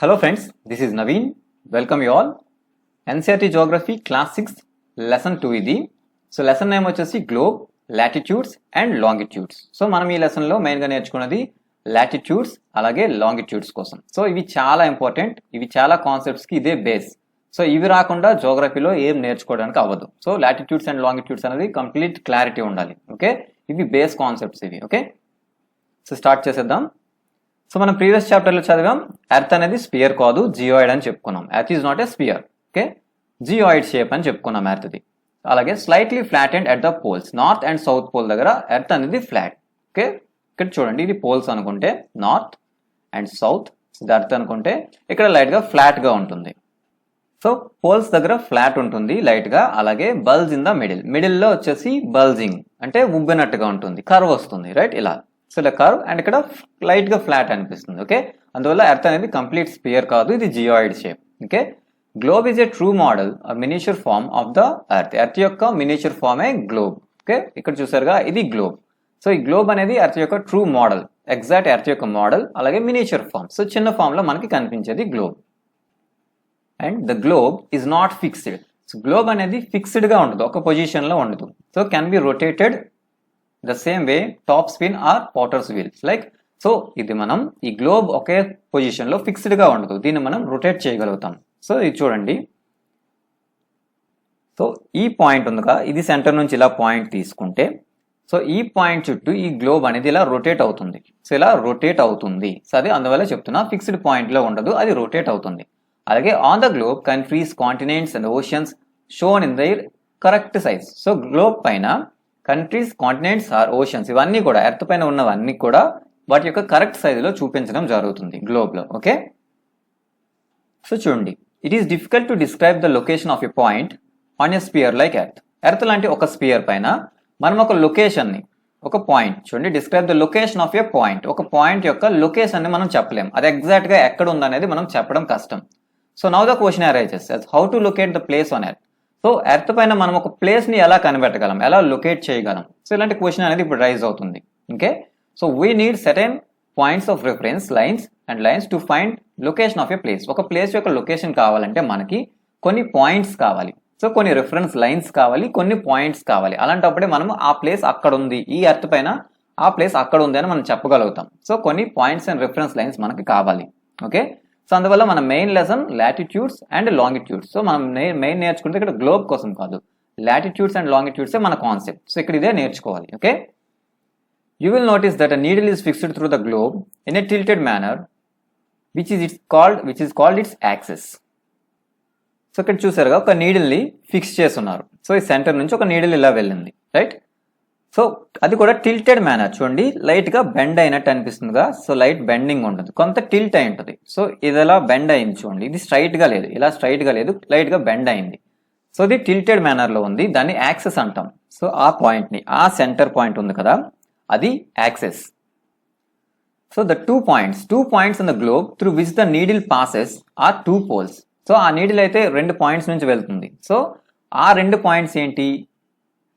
Hello friends, this is Naveen. Welcome you all. NCERT Geography Class 6 Lesson 2 ఇది. So lesson name వచ్చేసి globe, latitudes and longitudes. So మనం ఈ లెసన్లో మెయిన్గా నేర్చుకున్నది లాటిట్యూడ్స్ అలాగే లాంగిట్యూడ్స్ కోసం. సో ఇవి చాలా ఇంపార్టెంట్, ఇవి చాలా కాన్సెప్ట్స్కి ఇదే బేస్. సో ఇవి రాకుండా జోగ్రఫీలో ఏం నేర్చుకోవడానికి అవ్వదు. సో లాటిట్యూడ్స్ అండ్ లాంగిట్యూడ్స్ అనేది కంప్లీట్ క్లారిటీ ఉండాలి. ఓకే, ఇవి బేస్ కాన్సెప్ట్స్ ఇవి. ఓకే, సో స్టార్ట్ చేసేద్దాం. సో మనం ప్రీవియస్ చాప్టర్లో చదివాం, ఎర్త్ అనేది స్పియర్ కాదు, జియోయిడ్ అని చెప్పుకున్నాం. Earth is not a sphere. Okay, geoid shape అని చెప్పుకున్నాం ఎర్త్ది. అలాగే slightly flat and at the poles, north and south pole దగ్గర ఎర్త్ అనేది ఫ్లాట్. ఓకే, ఇక్కడ చూడండి, ఇది పోల్స్ అనుకుంటే నార్త్ అండ్ సౌత్, ఇది ఎర్త్ అనుకుంటే ఇక్కడ లైట్గా ఫ్లాట్గా ఉంటుంది. సో పోల్స్ దగ్గర ఫ్లాట్ ఉంటుంది లైట్గా. అలాగే బల్జ్ ఇన్ ద మిడిల్లో వచ్చేసి బల్జింగ్ అంటే ఉబ్బినట్టుగా ఉంటుంది, కర్వ్ వస్తుంది, రైట్? ఇలా సో ఇలా కర్వ్ అండ్ ఇక్కడ లైట్ గా ఫ్లాట్ అనిపిస్తుంది. ఓకే, అందువల్ల ఎర్త్ అనేది కంప్లీట్ స్పియర్ కాదు, ఇది geoid shape. Okay, globe is a true model miniature form of the earth. Earth యొక్క మినియేచర్ ఫార్మే గ్లోబ్. ఓకే, ఇక్కడ చూసారుగా, ఇది గ్లోబ్. సో ఈ గ్లోబ్ అనేది ఎర్త్ యొక్క ట్రూ మోడల్, ఎగ్జాక్ట్ ఎర్త్ యొక్క మోడల్. అలాగే మినియేచర్ ఫార్మ్, సో చిన్న ఫామ్ లో మనకి కనిపించేది globe. And the globe is not fixed. So globe అనేది ఫిక్స్డ్ గా ఉండదు, ఒక పొజిషన్ లో ఉండదు. So can be rotated the same way top spin or potters wheels. Like so ఇది మనం ఈ గ్లోబ్ ఒకే పొజిషన్ లో ఫిక్స్డ్ గా ఉండదు, దీన్ని మనం రొటేట్ చేయగలుగుతాం. సో ఇది చూడండి, సో ఈ పాయింట్ ఉందిగా, ఇది సెంటర్ నుంచి ఇలా పాయింట్ తీసుకుంటే, సో ఈ పాయింట్ చుట్టూ ఈ గ్లోబ్ అనేది ఇలా రొటేట్ అవుతుంది. సో ఇలా రొటేట్ అవుతుంది. సో అది అందువల్ల చెప్తున్నా, ఫిక్స్డ్ పాయింట్ లో ఉండదు, అది రొటేట్ అవుతుంది. అలాగే on the globe countries, continents and oceans shown in their correct size. So globe పైన కంట్రీస్, కాంటినెంట్స్ ఆర్ ఓషన్స్ ఇవన్నీ కూడా ఎర్త్ పైన ఉన్నవన్నీ కూడా వాటి యొక్క కరెక్ట్ సైజులో చూపించడం జరుగుతుంది గ్లోబ్లో. ఓకే, సో చూడండి, it is difficult to describe the location of a point on a sphere like earth. Earth లాంటి ఒక స్పియర్ పైన మనం ఒక లొకేషన్ని, ఒక పాయింట్ చూడండి, describe the location of a point. ఒక పాయింట్ యొక్క లొకేషన్ని మనం చెప్పలేం, అది ఎగ్జాక్ట్ గా ఎక్కడ ఉందనేది మనం చెప్పడం కష్టం. So now the question arises as how to locate the place on earth. So earth పైన మనం ఒక ప్లేస్ ని ఎలా కనిపెట్టగలం, ఎలా లొకేట్ చేయగలం? సో ఇలాంటి క్వశ్చన్ అనేది ఇప్పుడు రైజ్ అవుతుంది. Okay, so we need certain points of reference, lines and lines to find location of a place. ఒక ప్లేస్ యొక్క లొకేషన్ కావాలంటే మనకి కొన్ని పాయింట్స్ కావాలి. సో కొన్ని రిఫరెన్స్ లైన్స్ కావాలి, కొన్ని పాయింట్స్ కావాలి. అలాంటప్పుడే మనం ఆ ప్లేస్ అక్కడ ఉంది, ఈ ఎర్త్ పైన ఆ ప్లేస్ అక్కడ ఉంది అని మనం చెప్పగలుగుతాం. సో కొన్ని పాయింట్స్ అండ్ రిఫరెన్స్ లైన్స్ మనకి కావాలి. ఓకే, సో అందువల్ల మన main lesson latitudes and longitudes. So మనం మెయిన్ నేర్చుకుంటే ఇక్కడ గ్లోబ్ కోసం కాదు, లాటిట్యూడ్స్ అండ్ లాంగిట్యూడ్స్ మన కాన్సెప్ట్. సో ఇక్కడ ఇదే నేర్చుకోవాలి. Okay, you will notice that a needle is fixed through the globe in a tilted manner which is called it's access. So ఇక్కడ చూసారుగా, ఒక నీడిల్ ని ఫిక్స్ చేస్తున్నారు. సో ఈ సెంటర్ నుంచి ఒక నీడిల్ ఇలా వెళ్ళింది, రైట్? సో అది కూడా టిల్టెడ్ మేనర్, చూడండి లైట్ గా బెండ్ అయినట్టు అనిపిస్తుందిగా. సో లైట్ బెండింగ్ ఉంటుంది, కొంత టిల్ట్ అయి ఉంటుంది. సో ఇది ఎలా బెండ్ అయింది చూడండి, ఇది స్ట్రైట్ గా లేదు, ఇలా స్ట్రైట్ గా లేదు, లైట్ గా బెండ్ అయింది. సో ఇది టిల్టెడ్ మేనర్ లో ఉంది, దాన్ని యాక్సెస్ అంటాం. సో ఆ పాయింట్ ని, ఆ సెంటర్ పాయింట్ ఉంది కదా, అది axis. So the two points in the globe through which the needle passes are two poles. So ఆ నీడిల్ అయితే రెండు పాయింట్స్ నుంచి వెళ్తుంది. సో ఆ రెండు పాయింట్స్ ఏంటి?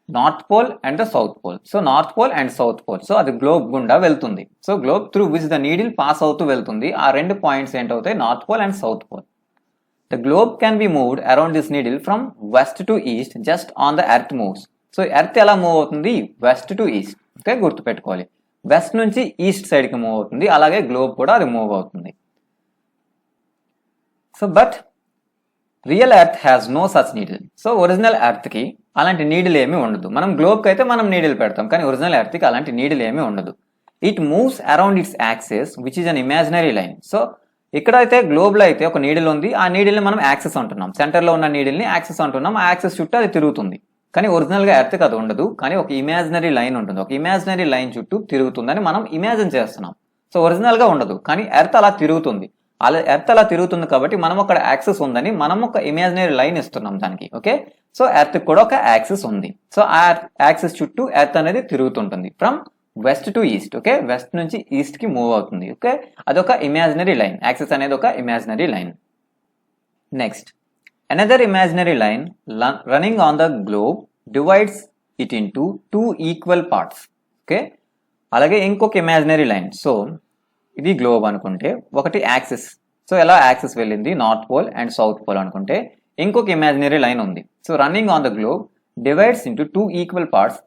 North pole and the south pole. So north pole and south pole. So అది globe గుండా వెళ్తుంది. So globe through which the needle pass అవుతూ వెళ్తుంది. ఆ రెండు పాయింట్స్ ఏంటవుతాయి? North pole and south pole. The globe can be moved around this needle from west to east just on the earth moves. So earth ఎలా move అవుతుంది? West to east. Okay, గుర్తుపెట్టుకోవాలి, west నుంచి east side కి move అవుతుంది. అలాగే globe కూడా అది move అవుతుంది. So but real earth has no such needle. So original earth కి అలాంటి నీడిల్ ఏమీ ఉండదు. మనం గ్లోబ్ కి అయితే మనం నీడిల్ పెడతాం, కానీ ఒరిజినల్ ఎర్త్ కి అలాంటి నీడిల్ ఏమీ ఉండదు. It moves around it's access which is an imaginary line. So ఇక్కడైతే గ్లోబ్ లో అయితే ఒక నీడిల్ ఉంది, ఆ నీడిల్ ని మనం యాక్సెస్ అంటున్నాం. సెంటర్ లో ఉన్న నీడిల్ ని యాక్సెస్ అంటున్నాం. ఆ యాక్సెస్ చుట్టూ అది తిరుగుతుంది. కానీ ఒరిజినల్ గా ఎర్త్ కి అది ఉండదు, కానీ ఒక ఇమాజినరీ లైన్ ఉంటుంది. ఒక ఇమాజినరీ లైన్ చుట్టూ తిరుగుతుందని మనం ఇమాజిన్ చేస్తున్నాం. సో ఒరిజినల్ గా ఉండదు, కానీ ఎర్త్ అలా తిరుగుతుంది. ఎర్త్ అలా తిరుగుతుంది కాబట్టి మనం అక్కడ యాక్సెస్ ఉందని మనం ఒక ఇమాజినరీ లైన్ ఇస్తున్నాం దానికి. ఓకే, సో ఎర్త్ కూడా ఒక యాక్సెస్ ఉంది. సో ఆ యాక్సెస్ చుట్టూ ఎర్త్ అనేది తిరుగుతుంటుంది from west to east. Okay, west నుంచి ఈస్ట్ కి మూవ్ అవుతుంది. ఓకే, అదొక ఇమాజినరీ లైన్. యాక్సెస్ అనేది ఒక imaginary line. Next, another imaginary line running on the globe divides it into two equal parts. Okay, అలాగే ఇంకొక ఇమాజినరీ లైన్. సో ఇది globe అనుకుంటే, ఒకటి యాక్సిస్. సో ఎలా యాక్సిస్ వెళ్ళింది north pole and south pole అనుకుంటే ఇంకొక ఇమాజినరీ లైన్ ఉంది. So running on the globe divides into 2 equal parts.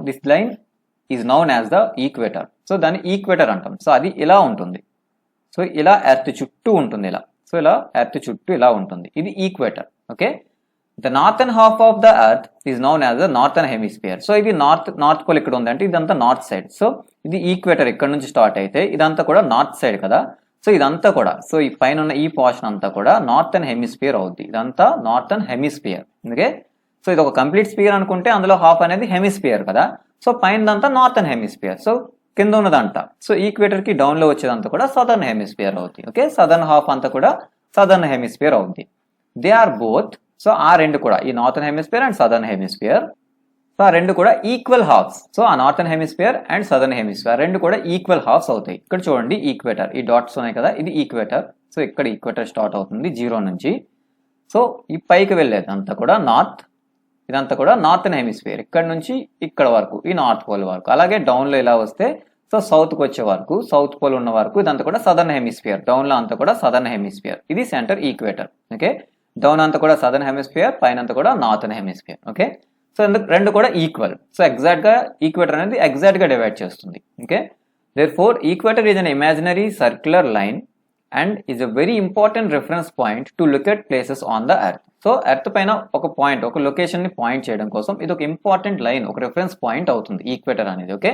This line is noun as the equator. So దాన్ని equator అంటాం. సో అది ఇలా ఉంటుంది. సో ఇలా ఎర్త్ చుట్టూ ఉంటుంది ఇలా. సో ఇలా ఎర్త్ చుట్టూ ఇలా ఉంటుంది. ఇది equator. Okay, the northern half of the earth is noun as the northern hemisphere. So ఇది నార్త్ పోల్ ఇక్కడ ఉంది అంటే ఇదంతా నార్త్ సైడ్. సో ఇది ఈక్వేటర్ ఇక్కడ నుంచి స్టార్ట్ అయితే ఇదంతా కూడా నార్త్ సైడ్ కదా. సో ఇదంతా కూడా సో ఈ పైన ఉన్న ఈ పోర్షన్ అంతా కూడా నార్థన్ హెమిస్ఫియర్ అవుద్ది. ఇదంతా నార్థన్ హెమిస్ఫియర్. ఓకే, సో ఇది ఒక కంప్లీట్ స్పియర్ అనుకుంటే అందులో హాఫ్ అనేది హెమిస్ఫియర్ కదా. సో పైనదంతా నార్థన్ హెమిస్ఫియర్. సో కింద ఉన్నదంట సో ఈక్వేటర్ కి డౌన్ లో వచ్చేదంతా కూడా సదర్న్ హెమిస్ఫియర్ అవుతుంది. ఓకే, సదర్న్ హాఫ్ అంతా కూడా సదర్న్ హెమిస్ఫియర్ అవుతుంది. They are both. సో ఆ రెండు కూడా ఈ northern hemisphere and southern hemisphere. So ఆ రెండు కూడా ఈక్వల్ హాఫ్స్. సో ఆ northern hemisphere and southern hemisphere రెండు కూడా ఈక్వల్ హాఫ్స్ అవుతాయి. ఇక్కడ చూడండి ఈక్వేటర్, ఈ డాట్స్ ఉన్నాయి కదా, ఇది ఈక్వేటర్. సో ఇక్కడ ఈక్వేటర్ స్టార్ట్ అవుతుంది 0 నుంచి. సో ఈ పైకి వెళ్ళేది అంతా కూడా నార్త్. ఇదంతా కూడా నార్థన్ హెమిస్ఫియర్. ఇక్కడ నుంచి ఇక్కడ వరకు ఈ నార్త్ పోల్ వరకు. అలాగే డౌన్ లో ఇలా వస్తే సో సౌత్ కి వచ్చే వరకు, సౌత్ పోల్ ఉన్న వరకు ఇదంతా కూడా సదర్న్ హెమిస్ఫియర్. డౌన్ లో అంతా కూడా సదర్న్ హెమిస్ఫియర్. ఇది సెంటర్ ఈక్వేటర్. ఓకే, డౌన్ అంతా కూడా సదర్న్ హెమిస్ఫియర్, పైన అంతా కూడా నార్థన్ హెమిస్ఫియర్. ఓకే, సో రెండు కూడా ఈక్వల్. సో ఎగ్జాక్ట్ గా ఈక్వేటర్ అనేది ఎగ్జాక్ట్ గా డివైడ్ చేస్తుంది. Okay, therefore equator is an imaginary circular line and is a very important reference point to look at places on the earth. So earth పైన ఒక point, ఒక location ని point చేయడం కోసం ఇది ఒక ఇంపార్టెంట్ లైన్, ఒక రిఫరెన్స్ పాయింట్ అవుతుంది ఈక్వేటర్ అనేది. Okay,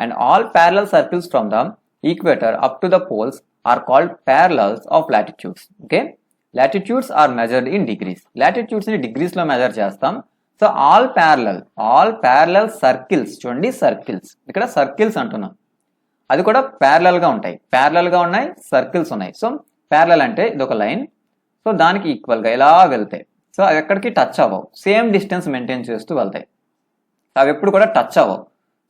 and all parallel circles from the equator up to the poles are called parallels of latitudes. Okay, latitudes are measured in degrees. Latitudes ని degrees లో measure చేస్తాం. So all parallel circles, చూడండి circles, ఇక్కడ circles అంటున్నాం, అది కూడా parallel గా ఉంటాయి. ప్యారలల్ గా ఉన్నాయి, సర్కిల్స్ ఉన్నాయి. సో ప్యారలల్ అంటే ఇది ఒక లైన్. సో దానికి ఈక్వల్ గా ఇలా వెళ్తాయి. సో అవి ఎక్కడికి టచ్ అవ్వవు, సేమ్ డిస్టెన్స్ మెయింటైన్ చేస్తూ వెళ్తాయి. అవి ఎప్పుడు కూడా టచ్ అవ్వవు.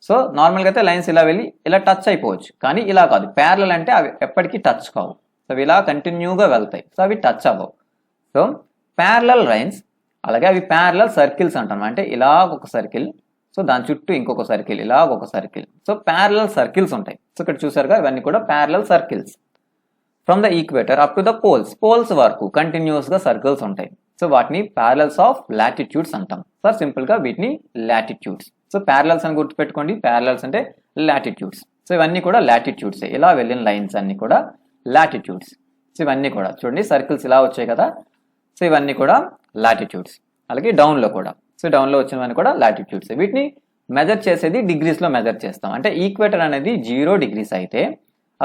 సో నార్మల్గా అయితే లైన్స్ ఇలా వెళ్ళి ఇలా టచ్ అయిపోవచ్చు, కానీ ఇలా కాదు. ప్యారలల్ అంటే అవి ఎప్పటికీ టచ్ కావు. సో అవి ఇలా కంటిన్యూగా వెళ్తాయి. సో అవి టచ్ అవ్వవు. సో ప్యారలల్ లైన్స్, అలాగే అవి ప్యారలల్ సర్కిల్స్ అంటాం. అంటే ఇలా ఒక సర్కిల్, సో దాని చుట్టూ ఇంకొక సర్కిల్, ఇలా ఒక సర్కిల్. సో ప్యారలల్ సర్కిల్స్ ఉంటాయి. సో ఇక్కడ చూసారుగా ఇవన్నీ కూడా parallel circles. From the equator up to the poles వరకు కంటిన్యూస్ గా సర్కిల్స్ ఉంటాయి. సో వాటిని ప్యారలల్స్ ఆఫ్ లాటిట్యూడ్స్ అంటాం. సార్ సింపుల్ గా వీటిని లాటిట్యూడ్స్. సో ప్యారలల్స్ అని గుర్తుపెట్టుకోండి, ప్యారలల్స్ అంటే లాటిట్యూడ్స్. సో ఇవన్నీ కూడా లాటిట్యూడ్స్, ఇలా వెళ్ళిన లైన్స్ అన్ని కూడా లాటిట్యూడ్స్. సో ఇవన్నీ కూడా చూడండి సర్కిల్స్ ఇలా వచ్చాయి కదా. సో ఇవన్నీ కూడా లాటిట్యూడ్స్. అలాగే డౌన్ లో కూడా, సో డౌన్ లో వచ్చినవన్నీ కూడా లాటిట్యూడ్స్. వీటిని మెజర్ చేసేది డిగ్రీస్ లో మెజర్ చేస్తాం. అంటే ఈక్వేటర్ అనేది 0 degrees అయితే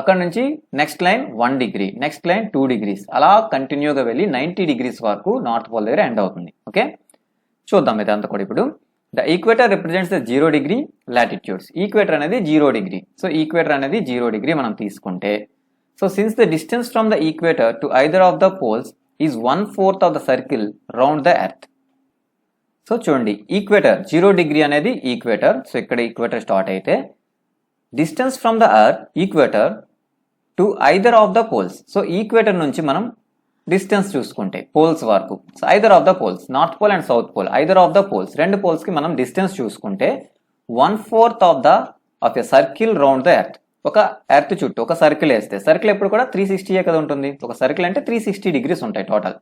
అక్కడ నుంచి next line 1 degree, next line 2 degrees, అలా కంటిన్యూగా వెళ్ళి 90 degrees వరకు నార్త్ పోల్ దగ్గర ఎండ్ అవుతుంది. ఓకే, చూద్దాం ఇదంతా కూడా ఇప్పుడు. The equator represents the 0 degree latitudes. Equator అనేది 0 degree. సో ఈక్వేటర్ అనేది 0 degree మనం తీసుకుంటే, so since the distance from the equator to either of the poles is 1/4 of the circle round the earth. So చూడండి equator 0 degree అనేది equator. So ఇక్కడ equator start అయితే distance from the earth equator to either of the poles. So equator నుంచి మనం distance చూసుకుంటే poles వరకు, so either of the poles, north pole and south pole, either of the poles, రెండు poles కి మనం distance చూసుకుంటే 1/4 of a circle round the earth. ఒక earth చుట్టూ ఒక సర్కిల్ వేస్తే, సర్కిల్ ఎప్పుడు కూడా 360 కదా ఉంటుంది. ఒక సర్కిల్ అంటే 360 degrees ఉంటాయి టోటల్.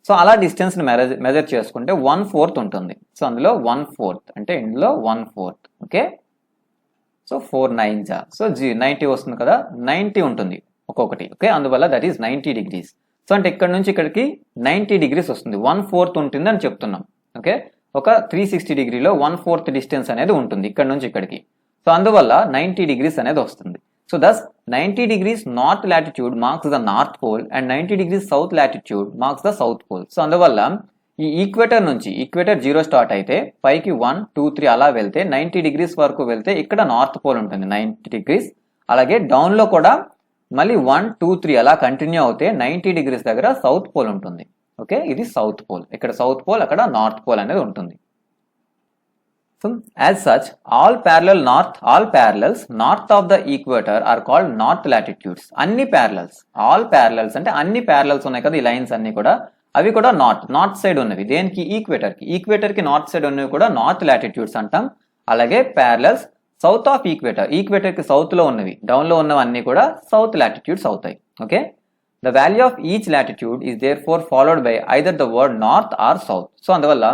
సో అలా డిస్టెన్స్ ని మెజర్ చేసుకుంటే 1/4 ఉంటుంది. సో అందులో 1/4 అంటే ఇందులో 1/4. ఓకే, సో 4 9s, సో 90 వస్తుంది కదా, 90 ఉంటుంది ఒక్కొక్కటి. ఓకే, అందువల్ల దట్ ఈస్ 90 degrees. సో అంటే ఇక్కడ నుంచి ఇక్కడికి 90 degrees వస్తుంది, 1/4 ఉంటుంది అని చెప్తున్నాం. ఓకే, ఒక 360 degreeలో 1/4 డిస్టెన్స్ అనేది ఉంటుంది ఇక్కడ నుంచి ఇక్కడికి. సో అందువల్ల 90 degrees అనేది వస్తుంది. So thus 90 degrees north latitude marks the north pole and 90 degrees south latitude marks the south pole. So అందువల్ల ఈ ఈక్వేటర్ నుంచి, ఈక్వేటర్ 0 స్టార్ట్ అయితే పైకి 1 2 3 అలా వెళ్తే 90 degrees వరకు వెళ్తే ఇక్కడ నార్త్ పోల్ ఉంటుంది 90 degrees. అలాగే డౌన్ లో కూడా మళ్ళీ 1 2 3 అలా కంటిన్యూ అవుతే 90 degrees దగ్గర సౌత్ పోల్ ఉంటుంది. ఓకే, ఇది సౌత్ పోల్. ఇక్కడ సౌత్ పోల్, అక్కడ నార్త్ పోల్ అనేది ఉంటుంది. So as such, all parallels north of the equator are called north latitudes. అన్ని parallels, all parallels అంటే అన్ని parallels ఉన్నాయి కదా ఈ లైన్స్ అన్ని కూడా, అవి కూడా నార్త్ సైడ్ ఉన్నవి. దేనికి? ఈక్వేటర్ కి నార్త్ సైడ్ ఉన్నవి కూడా నార్త్ లాటిట్యూడ్స్ అంటాం. అలాగే ప్యారలల్స్ సౌత్ ఆఫ్ ఈక్వేటర్ కి సౌత్ లో ఉన్నవి, డౌన్ లో ఉన్నవన్నీ కూడా సౌత్ లాటిట్యూడ్స్ అవుతాయి. Okay, the value of each latitude is therefore followed by either the word north or south. So అందువల్ల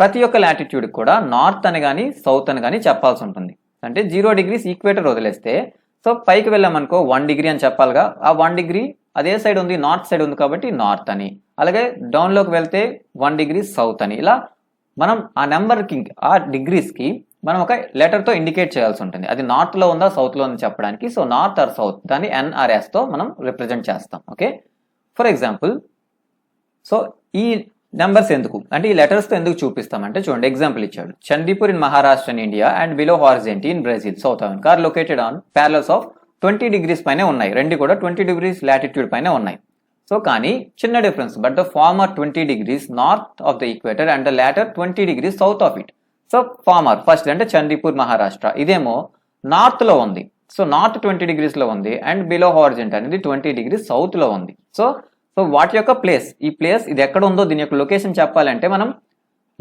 ప్రతి ఒక్క లాటిట్యూడ్ కూడా నార్త్ అని కానీ సౌత్ అని కానీ చెప్పాల్సి ఉంటుంది. అంటే 0 degrees ఈక్వేటర్ వదిలేస్తే సో పైకి వెళ్ళామనుకో 1 degree అని చెప్పాలిగా, ఆ 1 degree అదే సైడ్ ఉంది, నార్త్ సైడ్ ఉంది కాబట్టి నార్త్ అని, అలాగే డౌన్లోకి వెళ్తే 1 degree సౌత్ అని, ఇలా మనం ఆ నెంబర్కి ఆ డిగ్రీస్కి మనం ఒక లెటర్తో ఇండికేట్ చేయాల్సి ఉంటుంది. అది నార్త్లో ఉందా సౌత్లో ఉందా చెప్పడానికి. సో నార్త్ ఆర్ సౌత్ దాన్ని NRSతో మనం రిప్రజెంట్ చేస్తాం. ఓకే, ఫర్ ఎగ్జాంపుల్ సో ఈ నెంబర్స్ ఎందుకు అంటే ఈ లెటర్స్తో ఎందుకు చూపిస్తామంటే చూడండి, ఎగ్జాంపుల్ ఇచ్చాడు. Chandipur in Maharashtra in India and below horizontal in Brazil South America are located on parallels of 20 degrees పైనే ఉన్నాయి. రెండు కూడా 20 degrees లాటిట్యూడ్ పైనే ఉన్నాయి. సో కానీ చిన్న difference, but the former 20 degrees north of the equator and the latter 20 degrees south of it. So former first అంటే చండీపూర్ మహారాష్ట్ర, ఇదేమో నార్త్ లో ఉంది. సో నార్త్ 20 degrees లో ఉంది అండ్ బిలో హారిజాంటల్ అనేది 20 degrees సౌత్ లో ఉంది. సో వాటి యొక్క ప్లేస్, ఈ ప్లేస్ ఇది ఎక్కడ ఉందో దీని యొక్క లొకేషన్ చెప్పాలంటే మనం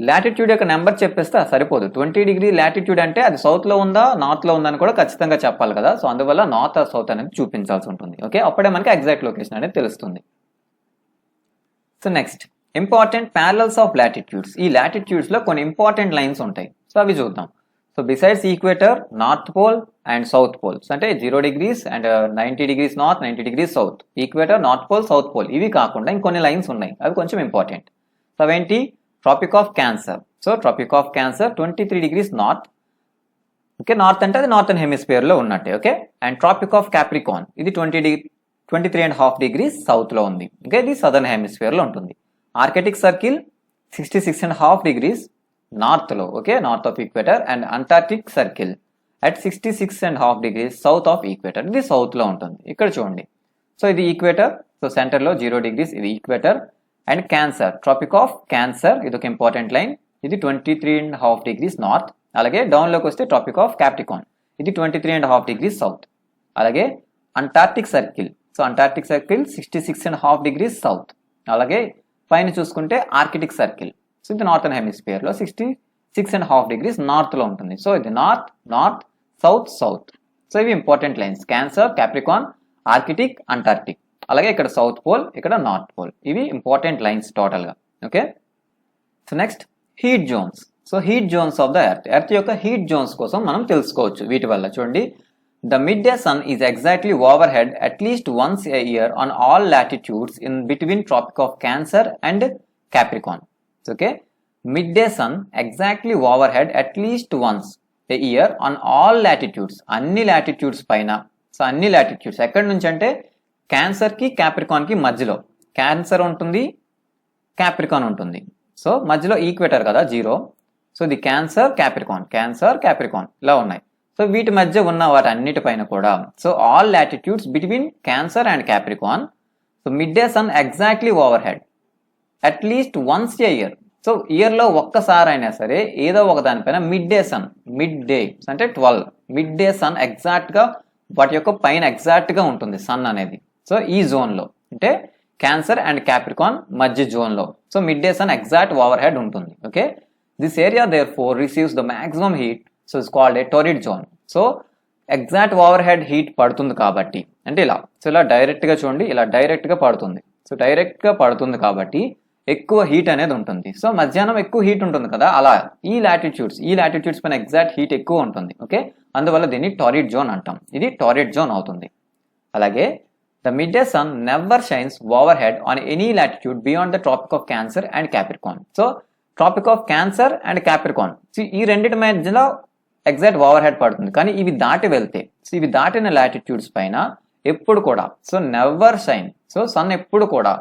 లాటిట్యూడ్ యొక్క నెంబర్ చెప్పేస్తే సరిపోదు. 20 degree లాటిట్యూడ్ అంటే అది సౌత్ లో ఉందా నార్త్ లో ఉందా అని కూడా ఖచ్చితంగా చెప్పాలి కదా. సో అందువల్ల నార్త్ ఆర్ సౌత్ అనేది చూపించాల్సి ఉంటుంది. ఓకే, అప్పుడే మనకి ఎగ్జాక్ట్ లొకేషన్ అనేది తెలుస్తుంది. So next important parallels of latitudes. ఈ లాటిట్యూడ్స్ లో కొన్ని ఇంపార్టెంట్ లైన్స్ ఉంటాయి. సో అవి చూద్దాం. So besides equator, north pole and south poles అంటే 0 degrees and 90 degrees north, 90 degrees south, equator, north pole, south pole, ఇవి కాకుండా ఇంకొన్ని లైన్స్ ఉన్నాయి, అవి కొంచెం ఇంపార్టెంట్. సో అవేంటి? Tropic of cancer. So trophic of cancer 23 degrees north. Okay, north అంటే అది నార్థన్ హెమిస్ఫియర్ లో ఉన్నట్టే. Okay, and tropic of capricorn ఇది 23.5 degrees సౌత్ లో ఉంది. ఓకే, ఇది సదర్న్ హెమిస్ఫియర్ లో ఉంటుంది. ఆర్కిటిక్ సర్కిల్ 66.5 degrees నార్త్ లో, okay, north of equator, and Antarctic circle at 66.5 degrees south of equator, ఇది సౌత్ లో ఉంటుంది. ఇక్కడ చూడండి, సో ఇది ఈక్వేటర్, సో సెంటర్ లో 0 degrees ఇది equator. And cancer, trophic of cancer ఇది ఒక ఇంపార్టెంట్ లైన్, ఇది 23.5 degrees నార్త్. అలాగే డౌన్ లోకి వస్తే ట్రాపిక్ ఆఫ్ క్యాప్రికాన్ ఇది 23.5 degrees సౌత్. అలాగే Antarctic circle, so Antarctic circle 66.5 degrees south. అలాగే పైన చూసుకుంటే ఆర్కిటిక్ సర్కిల్, సో ఇది నార్థన్ హెమిస్ఫియర్ లో 66.5 degrees నార్త్ లో ఉంటుంది. సో ఇది north, north, south, south. So ఇవి important lines, Cancer, Capricorn, Arctic, Antarctic. అలాగే ఇక్కడ సౌత్ పోల్, ఇక్కడ నార్త్ పోల్, ఇవి ఇంపార్టెంట్ లైన్స్ టోటల్ గా. Okay, so next heat zones. So heat zones of the earth యొక్క హీట్ జోన్స్ కోసం మనం తెలుసుకోవచ్చు వీటి వల్ల. చూడండి, the mid day sun is exactly overhead at least once a year on all latitudes in between tropic of cancer and capricorn. Okay, mid day sun exactly overhead at least once a year on all latitudes, అన్ని latitudes పైన. So అన్ని latitudes ఎక్కడి నుంచి అంటే cancer కి Capricorn కి మధ్యలో cancer ఉంటుంది, క్యాప్రికాన్ ఉంటుంది. సో మధ్యలో ఈక్వేటర్ కదా 0. సో ఇది క్యాన్సర్, క్యాప్రికాన్, క్యాన్సర్, క్యాప్రికాన్ ఇలా ఉన్నాయి. సో వీటి మధ్య ఉన్న వాటి అన్నిటిపైన కూడా, so all latitudes between cancer and Capricorn. So mid day sun exactly overhead at least once a year. So year లో ఒక్కసారి అయినా సరే ఏదో ఒక దానిపైన mid day sun, midday అంటే 12 మిడ్ డే సన్ ఎగ్జాక్ట్ గా వాటి యొక్క పైన ఎగ్జాక్ట్ గా ఉంటుంది సన్ అనేది. సో ఈ జోన్ లో అంటే క్యాన్సర్ అండ్ క్యాప్రికాన్ మధ్య జోన్ లో so mid day sun exact over head ఉంటుంది. Okay, this area therefore receives the maximum heat, so it's called a torrid zone. So exact over head heat పడుతుంది కాబట్టి అంటే ఇలా, so ఇలా direct గా చూడండి, ఇలా డైరెక్ట్ గా పడుతుంది. సో డైరెక్ట్ గా పడుతుంది కాబట్టి ఎక్కువ హీట్ అనేది ఉంటుంది. సో మధ్యాహ్నం ఎక్కువ హీట్ ఉంటుంది కదా, అలా ఈ లాటిట్యూడ్స్ పైన ఎగ్జాక్ట్ హీట్ ఎక్కువ ఉంటుంది. ఓకే, అందువల్ల దీన్ని టారిడ్ జోన్ అంటాం. ఇది టారిడ్ జోన్ అవుతుంది. అలాగే the mid day sun never shines overhead on any latitude beyond the Tropic of cancer and Capricorn. So trophic of cancer and Capricorn, so ఈ రెండింటి మధ్యలో ఎగ్జాక్ట్ ఓవర్ హెడ్ పడుతుంది. కానీ ఇవి దాటి వెళ్తే, సో ఇవి దాటిన లాటిట్యూడ్స్ పైన ఎప్పుడు కూడా so never shine, so sun ఎప్పుడు కూడా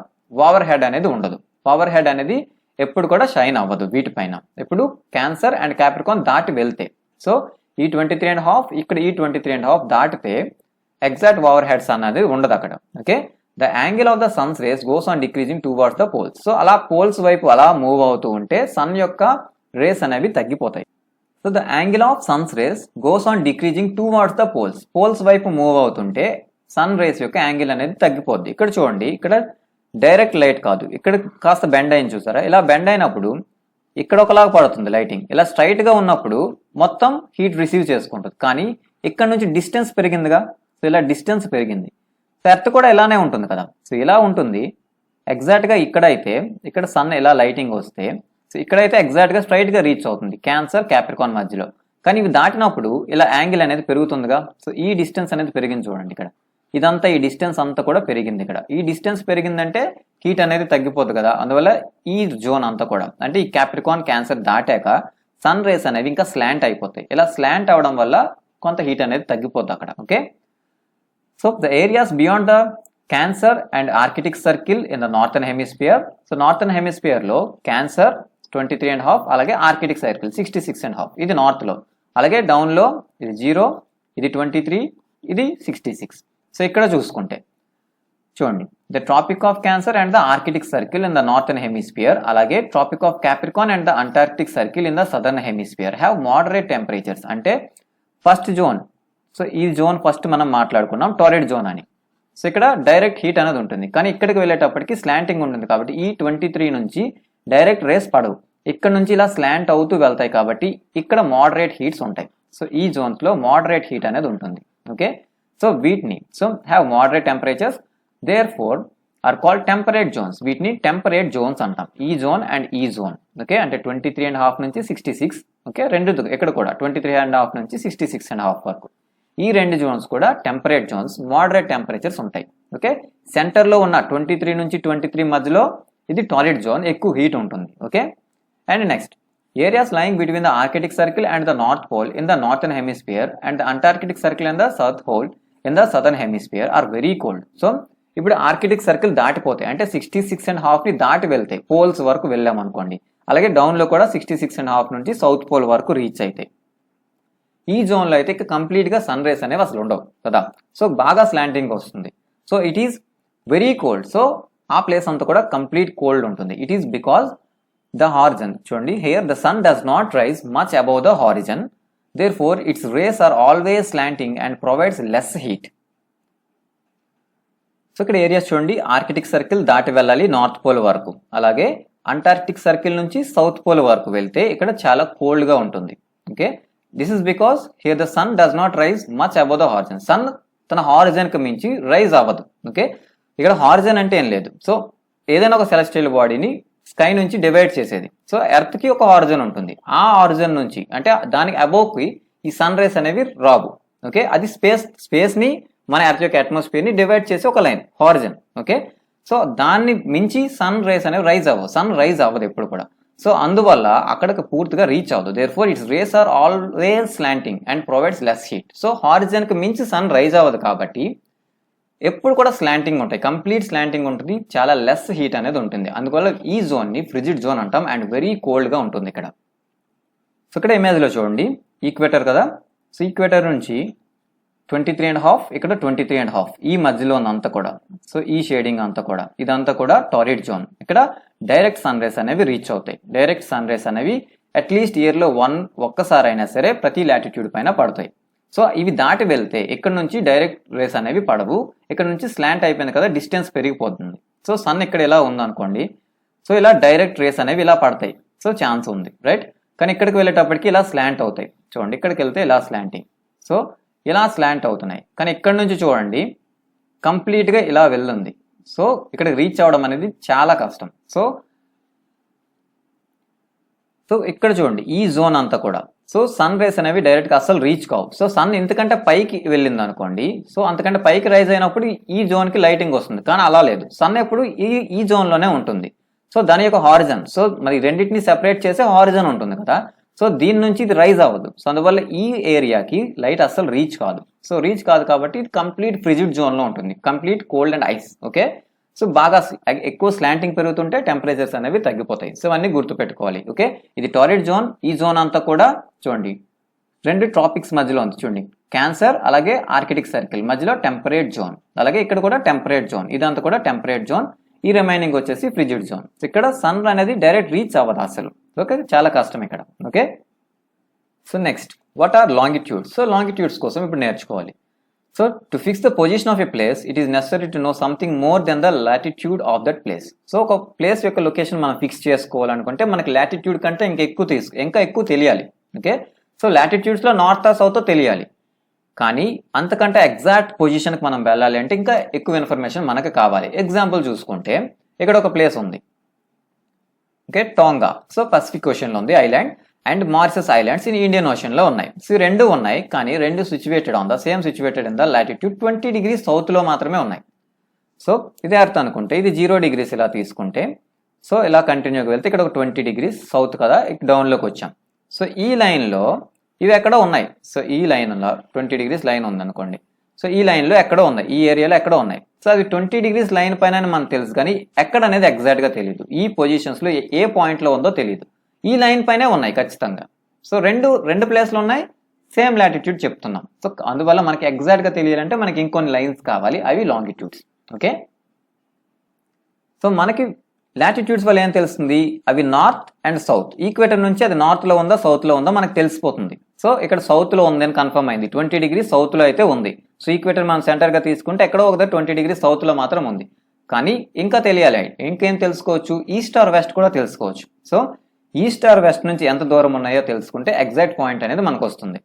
ఓవర్ హెడ్ అనేది ఉండదు. ఓవర్ హెడ్ అనేది ఎప్పుడు కూడా షైన్ అవ్వదు వీటిపైన, ఎప్పుడు క్యాన్సర్ అండ్ క్యాప్రికాన్ దాటి వెళ్తే. సో ఈ 23.5 ఇక్కడ ఈ 23.5 దాటితే ఎగ్జాక్ట్ ఓవర్ హెడ్ సన్ అనేది ఉండదు అక్కడ. Okay, the angle of the sun's rays goes on decreasing towards the poles. So అలా పోల్స్ వైపు అలా మూవ్ అవుతూ ఉంటే సన్ యొక్క రేస్ అనేవి తగ్గిపోతాయి. So the angle of sun's rays goes on decreasing towards the poles. Poles వైపు move అవుతుంటే సన్ రేస్ యొక్క యాంగిల్ అనేది తగ్గిపోద్ది. ఇక్కడ చూడండి, ఇక్కడ డైరెక్ట్ లైట్ కాదు, ఇక్కడ కాస్త బెండ్ అయింది చూసారా, ఇలా బెండ్ అయినప్పుడు ఇక్కడ ఒకలాగా పడుతుంది లైటింగ్. ఇలా స్ట్రైట్ గా ఉన్నప్పుడు మొత్తం హీట్ రిసీవ్ చేసుకుంటుంది. కానీ ఇక్కడ నుంచి డిస్టెన్స్ పెరిగిందిగా, సో ఇలా డిస్టెన్స్ పెరిగింది. ఎర్త్ కూడా ఇలానే ఉంటుంది కదా. సో ఇలా ఉంటుంది ఎగ్జాక్ట్గా. ఇక్కడ సన్ ఎలా లైటింగ్ వస్తే సో ఇక్కడైతే ఎగ్జాక్ట్గా స్ట్రైట్గా రీచ్ అవుతుంది క్యాన్సర్ క్యాప్రికాన్ మధ్యలో. కానీ ఇవి దాటినప్పుడు ఇలా యాంగిల్ అనేది పెరుగుతుందిగా. సో ఈ డిస్టెన్స్ అనేది పెరిగింది చూడండి ఇక్కడ. ఇదంతా ఈ డిస్టెన్స్ అంతా కూడా పెరిగింది ఇక్కడ. ఈ డిస్టెన్స్ పెరిగిందంటే హీట్ అనేది తగ్గిపోదు కదా. అందువల్ల ఈ జోన్ అంతా కూడా అంటే ఈ క్యాప్రికాన్ క్యాన్సర్ దాటాక సన్ రేస్ అనేవి ఇంకా స్లాంట్ అయిపోతాయి. ఇలా స్లాంట్ అవడం వల్ల కొంత హీట్ అనేది తగ్గిపోద్ది అక్కడ. Okay, so the areas beyond the cancer and Arctic Circle in the northern hemisphere. So northern hemisphere లో క్యాన్సర్ 23.5, అలాగే ఆర్కిటిక్ సర్కిల్ 66.5. ఇది నార్త్ లో. అలాగే డౌన్ లో ఇది 0, ఇది 23, ఇది 66. సో ఇక్కడ చూసుకుంటే చూడండి the Tropic of cancer and the Arctic Circle in the northern hemisphere, అలాగే Tropic of Capricorn and the Antarctic Circle in the southern hemisphere have moderate temperatures. అంటే ఫస్ట్ జోన్, సో ఈ జోన్ ఫస్ట్ మనం మాట్లాడుకున్నాం torrid zone అని. So ఇక్కడ direct heat అనేది ఉంటుంది, కానీ ఇక్కడికి వెళ్ళేటప్పటికి స్లాంటింగ్ ఉంటుంది కాబట్టి ఈ 23 నుంచి డైరెక్ట్ రేస్ పడవు. ఇక్కడ నుంచి ఇలా స్లాంట్ అవుతూ వెళ్తాయి కాబట్టి ఇక్కడ మోడరేట్ హీట్స్ ఉంటాయి. సో ఈ జోన్స్ లో మోడరేట్ హీట్ అనేది ఉంటుంది. ఓకే, సో వీటిని have moderate temperatures therefore are called temperate zones. వీటిని టెంపరేట్ జోన్స్ అంటాం, ఈ జోన్ అండ్ ఈ జోన్. ఓకే, అంటే 23.5 నుంచి 66. ఓకే, రెండు ఇక్కడ కూడా 23.5 నుంచి 66.5 వరకు. ఈ రెండు జోన్స్ కూడా టెంపరేట్ జోన్స్, మోడరేట్ టెంపరేచర్స్ ఉంటాయి. ఓకే, సెంటర్ లో ఉన్న 23 నుంచి 23 మధ్యలో ఇది టారెడ్ జోన్, ఎక్కువ హీట్ ఉంటుంది. Okay, and next areas lying between the Arctic Circle and the north Pole in the northern hemisphere and the Antarctic Circle and the south Pole in the southern hemisphere are very cold. So ఇప్పుడు Arctic Circle దాటిపోతాయి అంటే 66.5 ని దాటి వెళ్తాయి, poles వరకు వెళ్ళాం అనుకోండి. అలాగే డౌన్ లో కూడా 66.5 నుంచి సౌత్ పోల్ వరకు రీచ్ అవుతాయి. ఈ జోన్ లో అయితే కంప్లీట్ గా సన్ రేస్ అనేవి అసలు ఉండవు కదా. సో బాగా స్లాంటింగ్ వస్తుంది. So it is very cold. So ఆ ప్లేస్ అంతా కూడా కంప్లీట్ కోల్డ్ ఉంటుంది. It is because the horizon, చూడండి here the sun does not rise much above the horizon, therefore its rays are always slanting and provides less heat. So ఇక్కడ areas చూడండి, Arctic Circle దాటి వెళ్ళాలి North Pole వరకు, అలాగే Antarctic Circle నుంచి South Pole వరకు వెళ్తే ఇక్కడ చాలా కోల్డ్ గా ఉంటుంది. Okay, this is because here the sun does not rise much above the horizon. Sun తన హారిజన్ కి మించి రైజ్ అవ్వదు. ఓకే, ఇక్కడ హారిజన్ అంటే ఏం లేదు. సో ఏదైనా ఒక సెలెస్టియల్ బాడీని స్కై నుంచి డివైడ్ చేసేది. సో ఎర్త్ కి ఒక హారిజన్ ఉంటుంది, ఆ హారిజన్ నుంచి అంటే దానికి అబోవ్ కి ఈ సన్ రైస్ అనేవి రావు. ఓకే, అది స్పేస్ ని మన ఎర్త్ యొక్క అట్మాస్ఫియర్ ని డివైడ్ చేసి ఒక లైన్ హారిజన్. ఓకే, సో దాన్ని మించి సన్ రేస్ అనేవి రైజ్ అవ్వవు, సన్ రైజ్ అవ్వదు ఎప్పుడు కూడా. సో అందువల్ల అక్కడికి పూర్తిగా రీచ్ అవ్వదు. Therefore its rays are always slanting and provides less heat. So horizon కి మించి సన్ రైజ్ అవ్వదు కాబట్టి ఎప్పుడు కూడా స్లాంటింగ్ ఉంటాయి, కంప్లీట్ స్లాంటింగ్ ఉంటుంది, చాలా లెస్ హీట్ అనేది ఉంటుంది. అందువల్ల ఈ జోన్ ని ఫ్రిజిడ్ జోన్ అంటాం అండ్ వెరీ కోల్డ్ గా ఉంటుంది ఇక్కడ. సో ఇక్కడ ఇమేజ్ లో చూడండి ఈక్వేటర్ కదా. సో ఈక్వేటర్ నుంచి 23.5, ఇక్కడ 23.5, ఈ మధ్యలో అంతా కూడా. సో ఈ షేడింగ్ అంతా కూడా ఇదంతా కూడా టారెడ్ జోన్. ఇక్కడ డైరెక్ట్ సన్ రేస్ అనేవి రీచ్ అవుతాయి. డైరెక్ట్ సన్ రేస్ అనేవి అట్లీస్ట్ ఇయర్ లో ఒక్కసారి అయినా సరే ప్రతి లాటిట్యూడ్ పైన పడతాయి. సో ఇవి దాటి వెళ్తే ఇక్కడ నుంచి డైరెక్ట్ రేస్ అనేవి పడవు. ఇక్కడ నుంచి స్లాంట్ అయిపోయింది కదా, డిస్టెన్స్ పెరిగిపోతుంది. సో సన్ ఇక్కడ ఎలా ఉందనుకోండి, సో ఇలా డైరెక్ట్ రేస్ అనేవి ఇలా పడతాయి. సో ఛాన్స్ ఉంది రైట్. కానీ ఇక్కడికి వెళ్ళేటప్పటికి ఇలా స్లాంట్ అవుతాయి. చూడండి ఇక్కడికి వెళ్తే ఇలా స్లాంటింగ్, సో ఇలా స్లాంట్ అవుతున్నాయి. కానీ ఇక్కడ నుంచి చూడండి కంప్లీట్ గా ఇలా వెళ్ళుంది. సో ఇక్కడికి రీచ్ అవ్వడం అనేది చాలా కష్టం. సో ఇక్కడ చూడండి ఈ జోన్ అంతా కూడా సో సన్ రేస్ అనేవి డైరెక్ట్ గా అసలు రీచ్ కావు. సో సన్ ఇంతకంటే పైకి వెళ్ళింది అనుకోండి, సో అంతకంటే పైకి రైజ్ అయినప్పుడు ఈ జోన్ కి లైటింగ్ వస్తుంది. కానీ అలా లేదు, సన్ ఎప్పుడు ఈ జోన్ లోనే ఉంటుంది. సో దాని యొక్క హారిజన్, సో మరి రెండింటిని సెపరేట్ చేసే హారిజన్ ఉంటుంది కదా. సో దీని నుంచి ఇది రైజ్ అవ్వదు. సో అందువల్ల ఈ ఏరియాకి లైట్ అస్సలు రీచ్ కాదు. సో రీచ్ కాదు కాబట్టి ఇది కంప్లీట్ ఫ్రిజిడ్ జోన్ లో ఉంటుంది, complete cold and ice. Okay, so బాగా ఎక్కువ స్లాంటింగ్ పెరుగుతుంటే టెంపరేచర్స్ అనేవి తగ్గిపోతాయి. సో అన్ని గుర్తుపెట్టుకోవాలి. ఓకే, ఇది టారెడ్ జోన్. ఈ జోన్ అంతా కూడా చూడండి రెండు ట్రాపిక్స్ మధ్యలో ఉంది. చూడండి క్యాన్సర్ అలాగే ఆర్కిటిక్ సర్కిల్ మధ్యలో టెంపరేట్ జోన్, అలాగే ఇక్కడ కూడా టెంపరేట్ జోన్. ఇదంతా కూడా టెంపరేట్ జోన్. ఈ రిమైనింగ్ వచ్చేసి ఫ్రిజిడ్ జోన్. ఇక్కడ సన్ అనేది డైరెక్ట్ రీచ్ అవ్వదు అసలు. ఓకే, చాలా కష్టం ఇక్కడ. Okay, so next what are longitudes. So longitudes కోసం ఇప్పుడు నేర్చుకోవాలి. So to fix the position of a place it is necessary to know something more than the latitude of that place. So ఒక place యొక్క location మనం fix చేసుకోవాలనుకుంటే మనకి latitude కంటే ఇంకా ఎక్కువ తెలియాలి. ఓకే, సో లాటిట్యూడ్స్ లో నార్త్ సౌత్ తెలియాలి. కానీ అంతకంటే ఎగ్జాక్ట్ పొజిషన్కి మనం వెళ్ళాలి అంటే ఇంకా ఎక్కువ ఇన్ఫర్మేషన్ మనకు కావాలి. ఎగ్జాంపుల్ చూసుకుంటే ఇక్కడ ఒక ప్లేస్ ఉంది, ఓకే, టోంగా. సో పసిఫిక్ ఓషన్లో ఉంది island, and Mauritius islands in Indian ఓషన్లో ఉన్నాయి. సో రెండు ఉన్నాయి, కానీ రెండు situated on the same situated in the latitude 20 degrees సౌత్లో మాత్రమే ఉన్నాయి. సో ఇదే అర్థం అనుకుంటే ఇది 0 degrees ఇలా తీసుకుంటే, సో ఇలా కంటిన్యూగా వెళ్తే ఇక్కడ ఒక 20 degrees సౌత్ కదా, డౌన్లోకి వచ్చాం. సో ఈ లైన్లో ఇవి ఎక్కడో ఉన్నాయి. సో ఈ లైన్లో 20 degrees లైన్ ఉందనుకోండి. సో ఈ లైన్లో ఎక్కడో ఉన్నాయి, ఈ ఏరియాలో ఎక్కడో ఉన్నాయి. సో అది 20 degrees లైన్ పైన మనకు తెలుసు, కానీ ఎక్కడ అనేది ఎగ్జాక్ట్గా తెలియదు. ఈ పొజిషన్స్లో ఏ పాయింట్లో ఉందో తెలియదు. ఈ లైన్ పైనే ఉన్నాయి ఖచ్చితంగా. సో రెండు ప్లేస్లు ఉన్నాయి, సేమ్ లాటిట్యూడ్ చెప్తున్నాం. సో అందువల్ల మనకి ఎగ్జాక్ట్గా తెలియాలంటే మనకి ఇంకొన్ని లైన్స్ కావాలి, అవి లాంగిట్యూడ్స్. ఓకే, సో మనకి లాటిట్యూడ్స్ వల్ల ఏం తెలుస్తుంది, అవి నార్త్ అండ్ సౌత్. ఈక్వేటర్ నుంచి అది నార్త్లో ఉందా సౌత్లో ఉందా మనకు తెలిసిపోతుంది. సో ఇక్కడ సౌత్లో ఉంది అని కన్ఫర్మ్ అయింది, 20 degrees సౌత్లో అయితే ఉంది. సో ఈక్వేటర్ మనం సెంటర్గా తీసుకుంటే ఎక్కడో ఒక 20 degrees సౌత్లో మాత్రం ఉంది. కానీ ఇంకా తెలియాలి, ఇంకేం తెలుసుకోవచ్చు, ఈస్ట్ ఆర్ వెస్ట్ కూడా తెలుసుకోవచ్చు. సో ఈస్ట్ ఆర్ వెస్ట్ నుంచి ఎంత దూరం ఉన్నాయో తెలుసుకుంటే ఎగ్జాక్ట్ పాయింట్ అనేది మనకు వస్తుంది.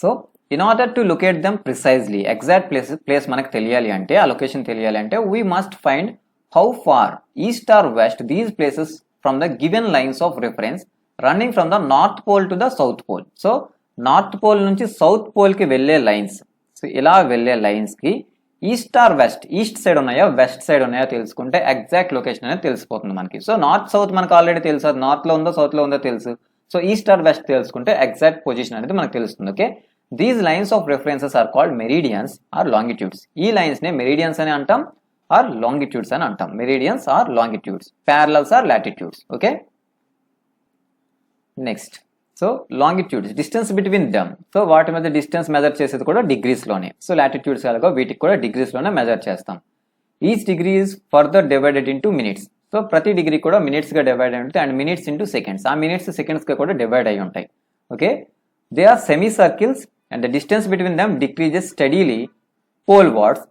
So in order to locate them precisely, exact place మనకు తెలియాలి అంటే, ఆ లొకేషన్ తెలియాలి అంటే, we must find how far east or west these places from the given lines of reference running from the north Pole to the south pole. So north Pole నుంచి south పోల్కి వెళ్ళే lines, so ఇలా వెళ్ళే లైన్స్కి east or west, east side ఉన్నాయా west side ఉన్నాయా తెలుసుకుంటే exact location అనేది తెలిసిపోతుంది మనకి. సో నార్త్ సౌత్ మనకు ఆల్రెడీ తెలుసు, అది నార్త్లో ఉందో సౌత్లో ఉందో తెలుసు. సో ఈస్ట్ ఆర్ వెస్ట్ తెలుసుకుంటే ఎగ్జాక్ట్ పొజిషన్ అనేది మనకు తెలుస్తుంది. Okay, these lines of references are called meridians or longitudes. ఈ లైన్స్ని మెరిడియన్స్ అని అంటాం, ఆర్ లాంగిట్యూడ్స్ అని అంటాం. Meridians or longitudes, parallels or latitudes. Okay, next so longitudes, distance between them. So వాటి మధ్య డిస్టెన్స్ మెజర్ చేసేది కూడా డిగ్రీస్లోనే. సో లాటిట్యూడ్స్ అలాగా వీటికి కూడా డిగ్రీస్లోనే మెజర్ చేస్తాం. Each degree is further divided into minutes. So ప్రతి డిగ్రీ కూడా మినిట్స్గా డివైడ్ అయి ఉంటుంది, అండ్ మినిట్స్ ఇంటూ సెకండ్స్. ఆ మినిట్స్ సెకండ్స్గా కూడా డివైడ్ అయి ఉంటాయి. Okay, they are semi circles and the distance between them decreases steadily pole wards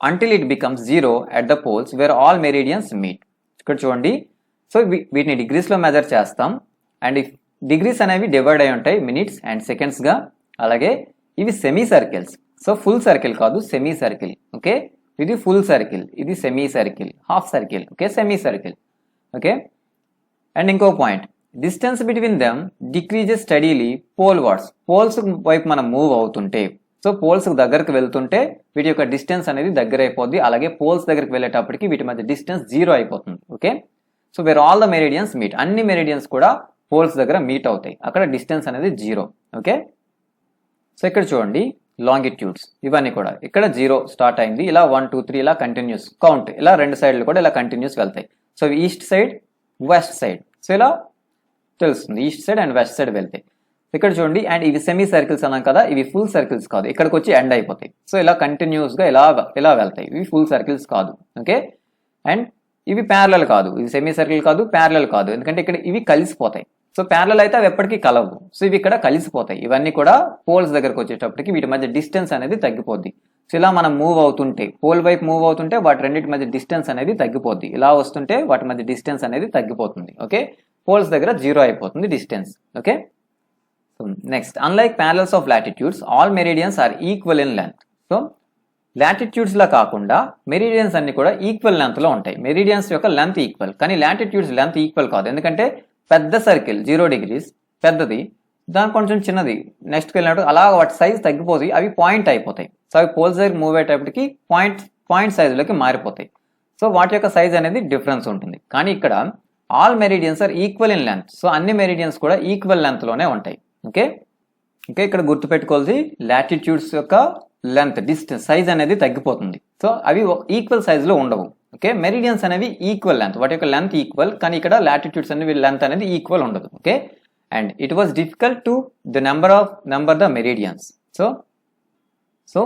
until it becomes 0 at the poles where all meridians meet. ఇక్కడ చూడండి, so వీటిని డిగ్రీస్లో measure చేస్తాం, అండ్ డిగ్రీస్ అనేవి డివైడ్ అయి ఉంటాయి మినిట్స్ అండ్ సెకండ్స్గా. అలాగే ఇవి semi circles. So full circle కాదు, సెమీ సర్కిల్. ఓకే, ఇది ఫుల్ సర్కిల్, ఇది semi circle, half circle. Okay, semi circle. Okay, and ఇంకో point, distance between them decreases steadily pole wards. Poles వైపు మనం మూవ్ అవుతుంటే, సో పోల్స్ దగ్గరకు వెళ్తుంటే వీటి యొక్క డిస్టెన్స్ అనేది దగ్గర అయిపోద్ది. అలాగే పోల్స్ దగ్గరికి వెళ్ళేటప్పటికి వీటి మధ్య డిస్టెన్స్ 0 అయిపోతుంది. Okay, so where all the meridians meet, అన్ని మెరిడియన్స్ కూడా పోల్స్ దగ్గర మీట్ అవుతాయి, అక్కడ డిస్టెన్స్ అనేది 0. ఓకే, సో ఇక్కడ చూడండి లాంగిట్యూడ్స్ ఇవన్నీ కూడా ఇక్కడ 0 స్టార్ట్ అయింది, ఇలా 1 2 3 ఇలా కంటిన్యూస్ కౌంట్, ఇలా రెండు సైడ్లు కూడా ఇలా కంటిన్యూస్ వెళ్తాయి. So east side west side, so ఇలా తెలుస్తుంది east side and west side వెళ్తాయి. ఇక్కడ చూడండి, అండ్ ఇవి సెమీ సర్కిల్స్ అన్నాం కదా, ఇవి ఫుల్ సర్కిల్స్ కాదు, ఇక్కడికి వచ్చి ఎండ్ అయిపోతాయి. సో ఇలా కంటిన్యూస్గా ఇలా వెళ్తాయి, ఇవి ఫుల్ సర్కిల్స్ కాదు. ఓకే, అండ్ ఇవి ప్యారలల్ కాదు, ఇవి సెమీ సర్కిల్ కాదు, ప్యారలల్ కాదు, ఎందుకంటే ఇక్కడ ఇవి కలిసిపోతాయి. సో ప్యారలల్ అయితే అవి ఎప్పటికీ కలవు, సో ఇవి ఇక్కడ కలిసిపోతాయి. ఇవన్నీ కూడా పోల్స్ దగ్గరకు వచ్చేటప్పటికి వీటి మధ్య డిస్టెన్స్ అనేది తగ్గిపోద్ది. సో ఇలా మనం మూవ్ అవుతుంటే, పోల్ వైపు మూవ్ అవుతుంటే వాటి రెండింటి మధ్య డిస్టెన్స్ అనేది తగ్గిపోద్ది, ఇలా వస్తుంటే వాటి మధ్య డిస్టెన్స్ అనేది తగ్గిపోతుంది. ఓకే, పోల్స్ దగ్గర 0 అయిపోతుంది distance. Okay, next, unlike parallels of latitudes all meridians are equal in length. So latitudes లా కాకుండా మెరిడియన్స్ అన్ని కూడా ఈక్వల్ లెంత్ లో ఉంటాయి. మెరిడియన్స్ యొక్క లెంత్ ఈక్వల్, కానీ లాటిట్యూడ్స్ లెంత్ ఈక్వల్ కాదు. ఎందుకంటే పెద్ద సర్కిల్ 0 degrees పెద్దది, దాని కొంచెం చిన్నది నెక్స్ట్కి వెళ్ళినట్టు అలా వాటి సైజ్ తగ్గిపోయి అవి పాయింట్ అయిపోతాయి. సో అవి పోల్స్ దగ్గర మూవ్ అయ్యేటప్పటికి పాయింట్ సైజులోకి మారిపోతాయి. సో వాటి యొక్క సైజ్ అనేది డిఫరెన్స్ ఉంటుంది. కానీ ఇక్కడ all meridians are equal in length. So అన్ని మెరిడియన్స్ కూడా ఈక్వల్ లెంత్ లోనే ఉంటాయి. ఓకే, ఇక్కడ గుర్తుపెట్టుకోవాల్సి లాటిట్యూడ్స్ యొక్క లెంత్ డిస్టెన్స్ సైజ్ అనేది తగ్గిపోతుంది. సో అవి ఈక్వల్ సైజులో ఉండవు. ఓకే, మెరిడియన్స్ అనేవి ఈక్వల్ లెంత్, వాటి యొక్క లెంత్ ఈక్వల్, కానీ ఇక్కడ లాటిట్యూడ్స్ అనేవి లెంత్ అనేది ఈక్వల్ ఉండదు. Okay, and it was difficult to the number the meridians. So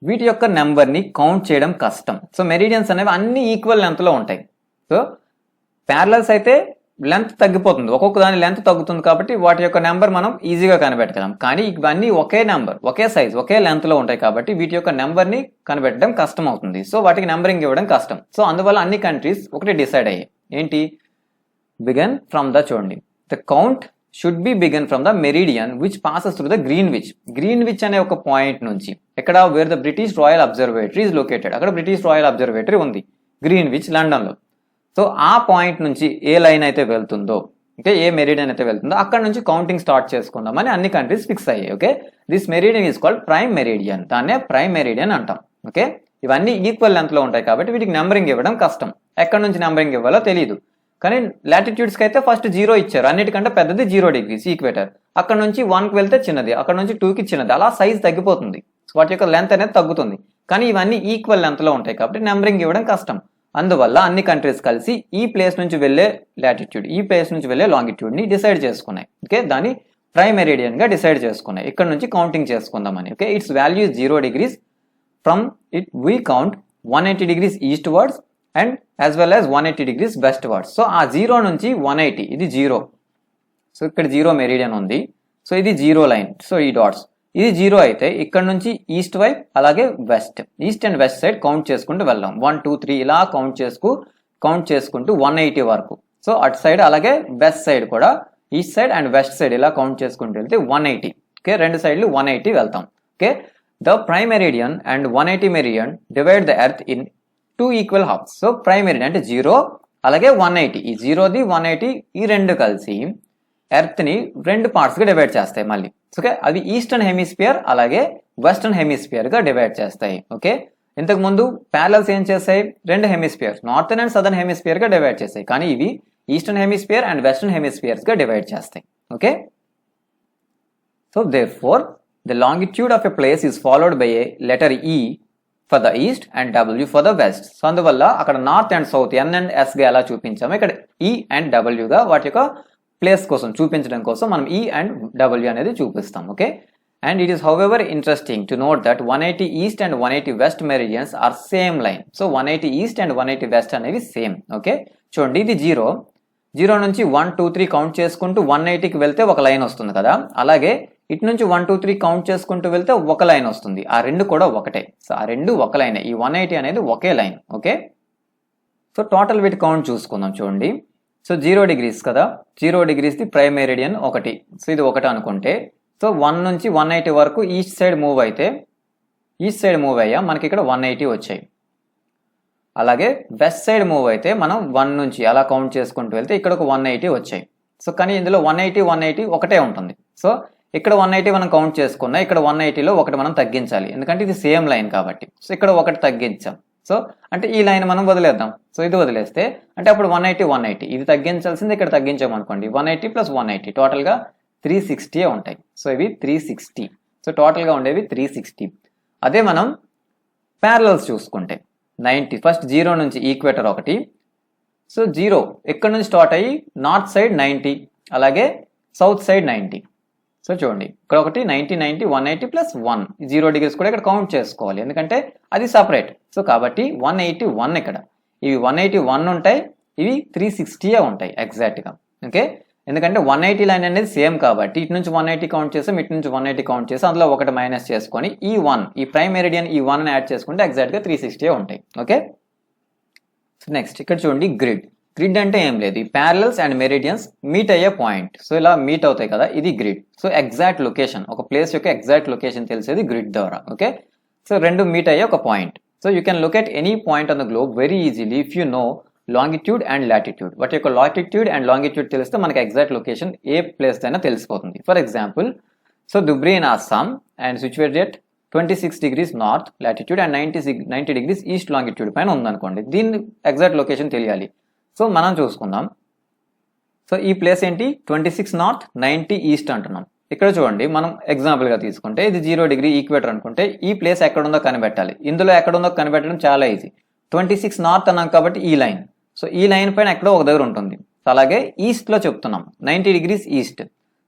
వీటి యొక్క నెంబర్ని కౌంట్ చేయడం కష్టం. సో మెరిడియన్స్ అనేవి అన్ని ఈక్వల్ లెంత్లో ఉంటాయి. సో ప్యారలల్స్ అయితే లెంత్ తగ్గిపోతుంది, ఒక్కొక్క దాని లెంత్ తగ్గుతుంది, కాబట్టి వాటి యొక్క నెంబర్ మనం ఈజీగా కనిపెట్టగలం. కానీ ఇవన్నీ ఒకే నెంబర్, ఒకే సైజ్, ఒకే లెంత్లో ఉంటాయి కాబట్టి వీటి యొక్క నెంబర్ని కనిపెట్టడం కష్టం అవుతుంది. సో వాటికి నెంబరింగ్ ఇవ్వడం కష్టం. సో అందువల్ల అన్ని కంట్రీస్ ఒకటి డిసైడ్ అయ్యాయి, ఏంటి, బిగన్ ఫ్రమ్ ద చూడండి the count should be begun from the meridian which passes through the Greenwich అనే ఒక పాయింట్ నుంచి ఎక్కడ where the British Royal Observatory is located, అక్కడ బ్రిటిష్ రాయల్ అబ్జర్వేటరీ ఉంది గ్రీన్విచ్ లండన్ లో. సో ఆ పాయింట్ నుంచి ఏ లైన్ అయితే వెళ్తుందో, ఓకే, ఏ మెరిడియన్ అయితే వెళ్తుందో అక్కడ నుంచి కౌంటింగ్ స్టార్ట్ చేసుకుందామని అన్ని కంట్రీస్ ఫిక్స్ అయ్యాయి. Okay, this meridian is called prime meridian, దాన్నే ప్రైమ్ మెరిడియన్ అంటాం. ఓకే, ఇవన్నీ ఈక్వల్ లెంత్ లో ఉంటాయి కాబట్టి వీటికి నెంబరింగ్ ఇవ్వడం కష్టం, ఎక్కడ నుంచి నెంబరింగ్ ఇవ్వాలో తెలియదు. కానీ లాటిట్యూడ్స్ కి అయితే ఫస్ట్ 0 ఇచ్చారు, అన్నిటికంటే పెద్దది 0 degrees ఈక్వేటర్, అక్కడ నుంచి 1కి వెళ్తే చిన్నది, అక్కడ నుంచి 2కి చిన్నది, అలా సైజ్ తగ్గిపోతుంది, వాటి యొక్క లెంత్ అనేది తగ్గుతుంది. కానీ ఇవన్నీ ఈక్వల్ లెంత్ లో ఉంటాయి కాబట్టి నెంబరింగ్ ఇవ్వడం కష్టం. అందువల్ల అన్ని కంట్రీస్ కలిసి ఈ ప్లేస్ నుంచి వెళ్ళే లాటిట్యూడ్, ఈ ప్లేస్ నుంచి వెళ్ళే లాంగిట్యూడ్ ని డిసైడ్ చేసుకున్నాయి. ఓకే, దాన్ని ప్రైమ్ మెరిడియన్ గా డిసైడ్ చేసుకున్నాయి, ఇక్కడ నుంచి కౌంటింగ్ చేసుకుందామని. Okay, it's value is 0 degrees. From it we count 180 degrees east words and as well as 180 degrees west words. So ఆ 0 నుంచి 180, ఇది 0. సో ఇక్కడ 0 మెరిడియన్ ఉంది, సో ఇది 0 లైన్, సో ఈ డాట్స్, ఇది 0 అయితే ఇక్కడ నుంచి ఈస్ట్ వైపు అలాగే west, east and west side count చేసుకుంటూ వెళ్దాం. 1 2 3 ఇలా కౌంట్ చేసుకుంటూ 180 వరకు. సో అటు సైడ్ అలాగే వెస్ట్ సైడ్ కూడా, east side and west side ఇలా కౌంట్ చేసుకుంటూ వెళ్తే 180. ఓకే, రెండు సైడ్లు 180 వెళ్తాం. Okay, the prime meridian and 180 meridian divide the earth in 2 equal halves. So prime meridian అంటే 0 అలాగే 180, ఈ 0ది 180 ఈ రెండు కలిసి ఎర్త్ ని 2 పార్ట్స్ గా డివైడ్ చేస్తాయి మళ్ళీ. ఓకే, అవి ఈస్టర్న్ హెమిస్ఫియర్ అలాగే వెస్టర్న్ హెమిస్ఫియర్ గా డివైడ్ చేస్తాయి. ఓకే, ఇంతకు ముందు ప్యారలల్స్ ఏం చేస్తాయి, 2 hemispheres northern and southern hemisphere గా డివైడ్ చేస్తాయి, కానీ ఇవి eastern hemisphere and western hemispheres గా డివైడ్ చేస్తాయి. Okay, so therefore the longitude of a place is followed by a letter E for the east and W for the west. So అందువల్ల అక్కడ north and south N and S గా ఎలా చూపించాము, ఇక్కడ E and W గా వాటి యొక్క place కోసం చూపించడం కోసం మనం E అండ్ W అనేది చూపిస్తాం. Okay, and it is however interesting to note that 180 east and 180 west meridians are same line. So 180 east and 180 west అనేవి సేమ్. ఓకే, చూడండి ఇది 0 నుంచి 1 2 3 కౌంట్ చేసుకుంటూ 180కి వెళ్తే ఒక లైన్ వస్తుంది కదా, అలాగే ఇటు నుంచి 1 2 3 కౌంట్ చేసుకుంటూ వెళ్తే ఒక లైన్ వస్తుంది, ఆ రెండు కూడా ఒకటే. సో ఆ రెండు ఒక లైన్, ఈ 180 అనేది ఒకే లైన్. ఓకే, సో టోటల్ వీటి కౌంట్ చూసుకుందాం. చూడండి, సో 0 degrees కదా, 0 degrees the prime meridian 1, so ఇది 1 అనుకుంటే, సో 1 నుంచి 180 వరకు ఈస్ట్ సైడ్ మూవ్ అయ్యా మనకి ఇక్కడ 180 వచ్చాయి. అలాగే వెస్ట్ సైడ్ మూవ్ అయితే మనం 1 నుంచి అలా కౌంట్ చేసుకుంటూ వెళ్తే ఇక్కడ ఒక 180 వచ్చాయి. సో కానీ ఇందులో 180 ఒకటే ఉంటుంది. సో ఇక్కడ 180 మనం కౌంట్ చేసుకున్నా, ఇక్కడ 180లో ఒకటి మనం తగ్గించాలి, ఎందుకంటే ఇది సేమ్ లైన్ కాబట్టి. సో ఇక్కడ ఒకటి తగ్గించాం, సో అంటే ఈ లైన్ మనం వదిలేద్దాం. సో ఇది వదిలేస్తే అంటే అప్పుడు 180 ఇది తగ్గించాల్సింది ఇక్కడ తగ్గించాం అనుకోండి, 180 + 180 టోటల్గా 360 ఉంటాయి. సో ఇవి 360, సో టోటల్గా ఉండేవి 360. అదే మనం ప్యారలల్స్ చూసుకుంటే 90, ఫస్ట్ 0 నుంచి ఈక్వేటర్ 1, సో 0 ఇక్కడ నుంచి స్టార్ట్ అయ్యి నార్త్ సైడ్ 90 అలాగే సౌత్ సైడ్ 90. సో చూడండి ఇక్కడ ఒకటి 90 90 180 + 1, 0 degrees కూడా ఇక్కడ కౌంట్ చేసుకోవాలి ఎందుకంటే అది సపరేట్. సో కాబట్టి 181 ఇక్కడ, ఇవి 181 ఉంటాయి, ఇవి 360 ఉంటాయి ఎగ్జాక్ట్గా. ఓకే, ఎందుకంటే 180 లైన్ అనేది సేమ్ కాబట్టి ఇటు నుంచి 180 కౌంట్ చేసాం, ఇటు నుంచి 180 కౌంట్ చేసాం, అందులో ఒకటి మైనస్ చేసుకొని ఈ ప్రైమ్ మెరిడియన్ ఈ 1 యాడ్ చేసుకుంటే ఎగ్జాక్ట్గా 360 ఉంటాయి. ఓకే, సో నెక్స్ట్ ఇక్కడ చూడండి గ్రిడ్ అంటే ఏం లేదు, ఈ ప్యారలల్స్ అండ్ మెరిడియన్స్ మీట్ అయ్యే పాయింట్. సో ఇలా మీట్ అవుతాయి కదా, ఇది గ్రిడ్. సో ఎగ్జాక్ట్ లొకేషన్, ఒక ప్లేస్ యొక్క ఎగ్జాక్ట్ లొకేషన్ తెలిసేది గ్రిడ్ ద్వారా. ఓకే, సో రెండు మీట్ అయ్యే ఒక point. So you can locate any point on the globe very easily if you know longitude and latitude. వాటి యొక్క లాటిట్యూడ్ అండ్ లాంగిట్యూడ్ తెలిస్తే మనకి ఎగ్జాక్ట్ లొకేషన్ ఏ ప్లేస్ అయినా తెలిసిపోతుంది. For example, so Dhubri in Assam and situated at 26 degrees north latitude and 90 degrees east longitude పైన ఉందనుకోండి, దీని exact location తెలియాలి. సో మనం చూసుకుందాం. సో ఈ ప్లేస్ ఏంటి, 26 నార్త్ 90 ఈస్ట్ అంటున్నాం. ఇక్కడ చూడండి మనం ఎగ్జాంపుల్గా తీసుకుంటే ఇది 0 degree ఈక్వేటర్ అనుకుంటే ఈ ప్లేస్ ఎక్కడుందో కనిపెట్టాలి. ఇందులో ఎక్కడుందో కనిపెట్టడం చాలా ఈజీ. 26 నార్త్ అన్నాం కాబట్టి ఈ లైన్, సో ఈ లైన్ పైన ఎక్కడో ఒక దగ్గర ఉంటుంది. అలాగే ఈస్ట్లో చెప్తున్నాం 90 degrees ఈస్ట్.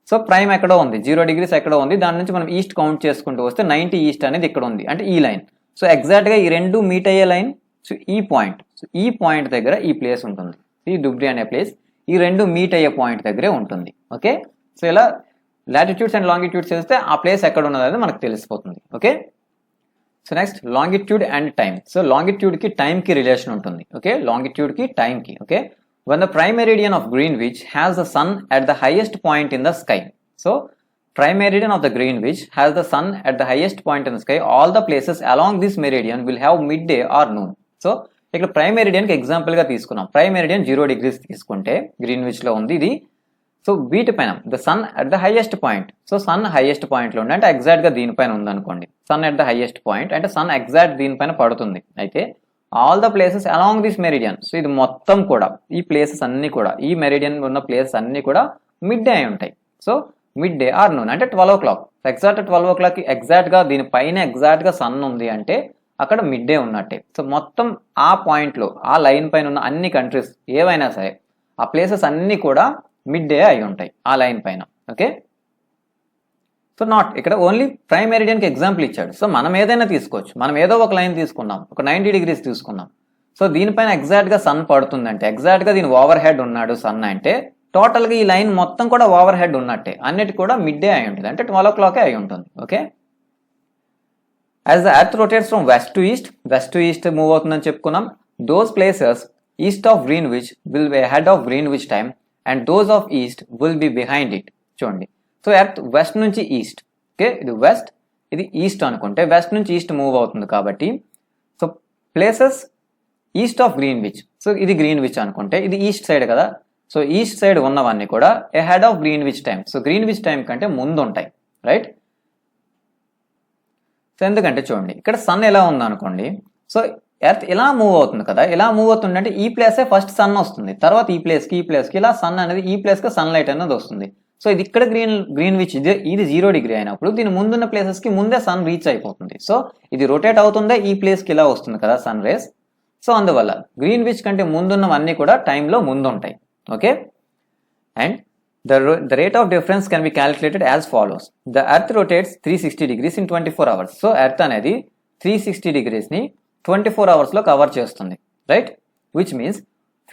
సో ప్రైమ్ ఎక్కడో ఉంది, 0 degrees ఎక్కడో ఉంది, దాని నుంచి మనం ఈస్ట్ కౌంట్ చేసుకుంటూ వస్తే 90 ఈస్ట్ అనేది ఇక్కడ ఉంది, అంటే ఈ లైన్. సో ఎగ్జాక్ట్గా ఈ రెండు మీట్ అయ్యే లైన్, సో ఈ పాయింట్, సో ఈ పాయింట్ దగ్గర ఈ ప్లేస్ ఉంటుంది, ఈ డుబ్రీ అనే ప్లేస్ ఈ రెండు మీట్ అయ్యే పాయింట్ దగ్గరే ఉంటుంది. ఓకే, సో ఇలా లాటిట్యూడ్స్ అండ్ లాంగిట్యూడ్స్ చేస్తే ఆ ప్లేస్ ఎక్కడ ఉన్నది మనకు తెలిసిపోతుంది. Okay, so next longitude and time. So లాంగిట్యూడ్కి టైంకి రిలేషన్ ఉంటుంది. ఓకే, లాంగిట్యూడ్కి టైంకి. Okay, when the prime meridian of Greenwich has the sun at the highest point in the sky. So prime meridian of the Greenwich has the sun at the highest point in the sky. All the places along this meridian will have midday or noon. So ఇక్కడ prime meridian కి example గా తీసుకున్నాం. Prime meridian 0 degrees తీసుకుంటే Greenwich లో ఉంది ఇది. So వీటిపైన the sun at the highest point. So sun highest point లో ఉంది అంటే ఎగ్జాక్ట్ గా దీనిపైన ఉంది అనుకోండి. Sun at the highest point అంటే సన్ ఎగ్జాక్ట్ దీనిపైన పడుతుంది. అయితే all the places along this meridian. So ఇది మొత్తం కూడా ఈ ప్లేసెస్ అన్ని కూడా ఈ మెరిడియన్ ఉన్న ప్లేసెస్ అన్ని కూడా మిడ్ డే అయి ఉంటాయి. So mid day or noon అంటే 12 o'clock. ఎగ్జాక్ట్ 12 o'clock ఎగ్జాక్ట్ గా దీనిపైన ఎగ్జాక్ట్ గా సన్ ఉంది అంటే అక్కడ మిడ్ డే ఉన్నట్టే. సో మొత్తం ఆ పాయింట్ లో ఆ లైన్ పైన ఉన్న అన్ని కంట్రీస్ ఏవైనా సరే ఆ ప్లేసెస్ అన్ని కూడా మిడ్ డే అయి ఉంటాయి ఆ లైన్ పైన. ఓకే, సో నాట్ ఇక్కడ ఓన్లీ ప్రైమ్ మెరిడియన్ కి ఎగ్జాంపుల్ ఇచ్చాడు. సో మనం ఏదైనా తీసుకోవచ్చు. మనం ఏదో ఒక లైన్ తీసుకున్నాం, ఒక 90 degrees తీసుకున్నాం. సో దీనిపైన ఎగ్జాక్ట్ గా సన్ పడుతుందంటే ఎగ్జాక్ట్ గా దీని ఓవర్ హెడ్ ఉన్నాడు సన్ అంటే టోటల్ గా ఈ లైన్ మొత్తం కూడా ఓవర్ హెడ్ ఉన్నట్టే. అన్నిటి కూడా మిడ్ డే అయి ఉంటుంది అంటే 12 o'clock అయి ఉంటుంది. Okay, as the earth rotates from west to east move అవుతుందని చెప్పుకున్నాం. Those places east of Greenwich will be head of Greenwich time and those of east will be behind it. చూడండి, so earth west నుంచి east. Okay, ఇది west ఇది east అనుకుంటే west నుంచి east move అవుతుంది కాబట్టి so places east of Greenwich. So ఇది Greenwich అనుకుంటే ఇది ఈస్ట్ సైడ్ కదా. సో ఈస్ట్ సైడ్ ఉన్నవన్నీ కూడా head of Greenwich time. So Greenwich time కంటే ముందు ఉంటాయి, రైట్. సో ఎందుకంటే చూడండి ఇక్కడ సన్ ఎలా ఉంది అనుకోండి. సో ఎర్త్ ఇలా మూవ్ అవుతుంది కదా. ఇలా మూవ్ అవుతుంది అంటే ఈ ప్లేసే ఫస్ట్ సన్ వస్తుంది, తర్వాత ఈ ప్లేస్కి ఇలా సన్ అనేది ఈ ప్లేస్కి సన్ లైట్ అనేది వస్తుంది. సో ఇది ఇక్కడ గ్రీన్విచ్ ఇది 0 degree అయినప్పుడు దీని ముందున్న ప్లేసెస్ కి ముందే సన్ రీచ్ అయిపోతుంది. సో ఇది రొటేట్ అవుతుందే ఈ ప్లేస్ కి ఇలా వస్తుంది కదా సన్ రేస్. సో అందువల్ల గ్రీన్విచ్ కంటే ముందున్నవన్నీ కూడా టైంలో ముందు ఉంటాయి. Okay, and the rate of difference can be calculated as follows. The earth rotates 360 degrees in 24 hours. So earth అనేది 360 degrees ని 24 hours లో కవర్ చేస్తుంది, right. Which means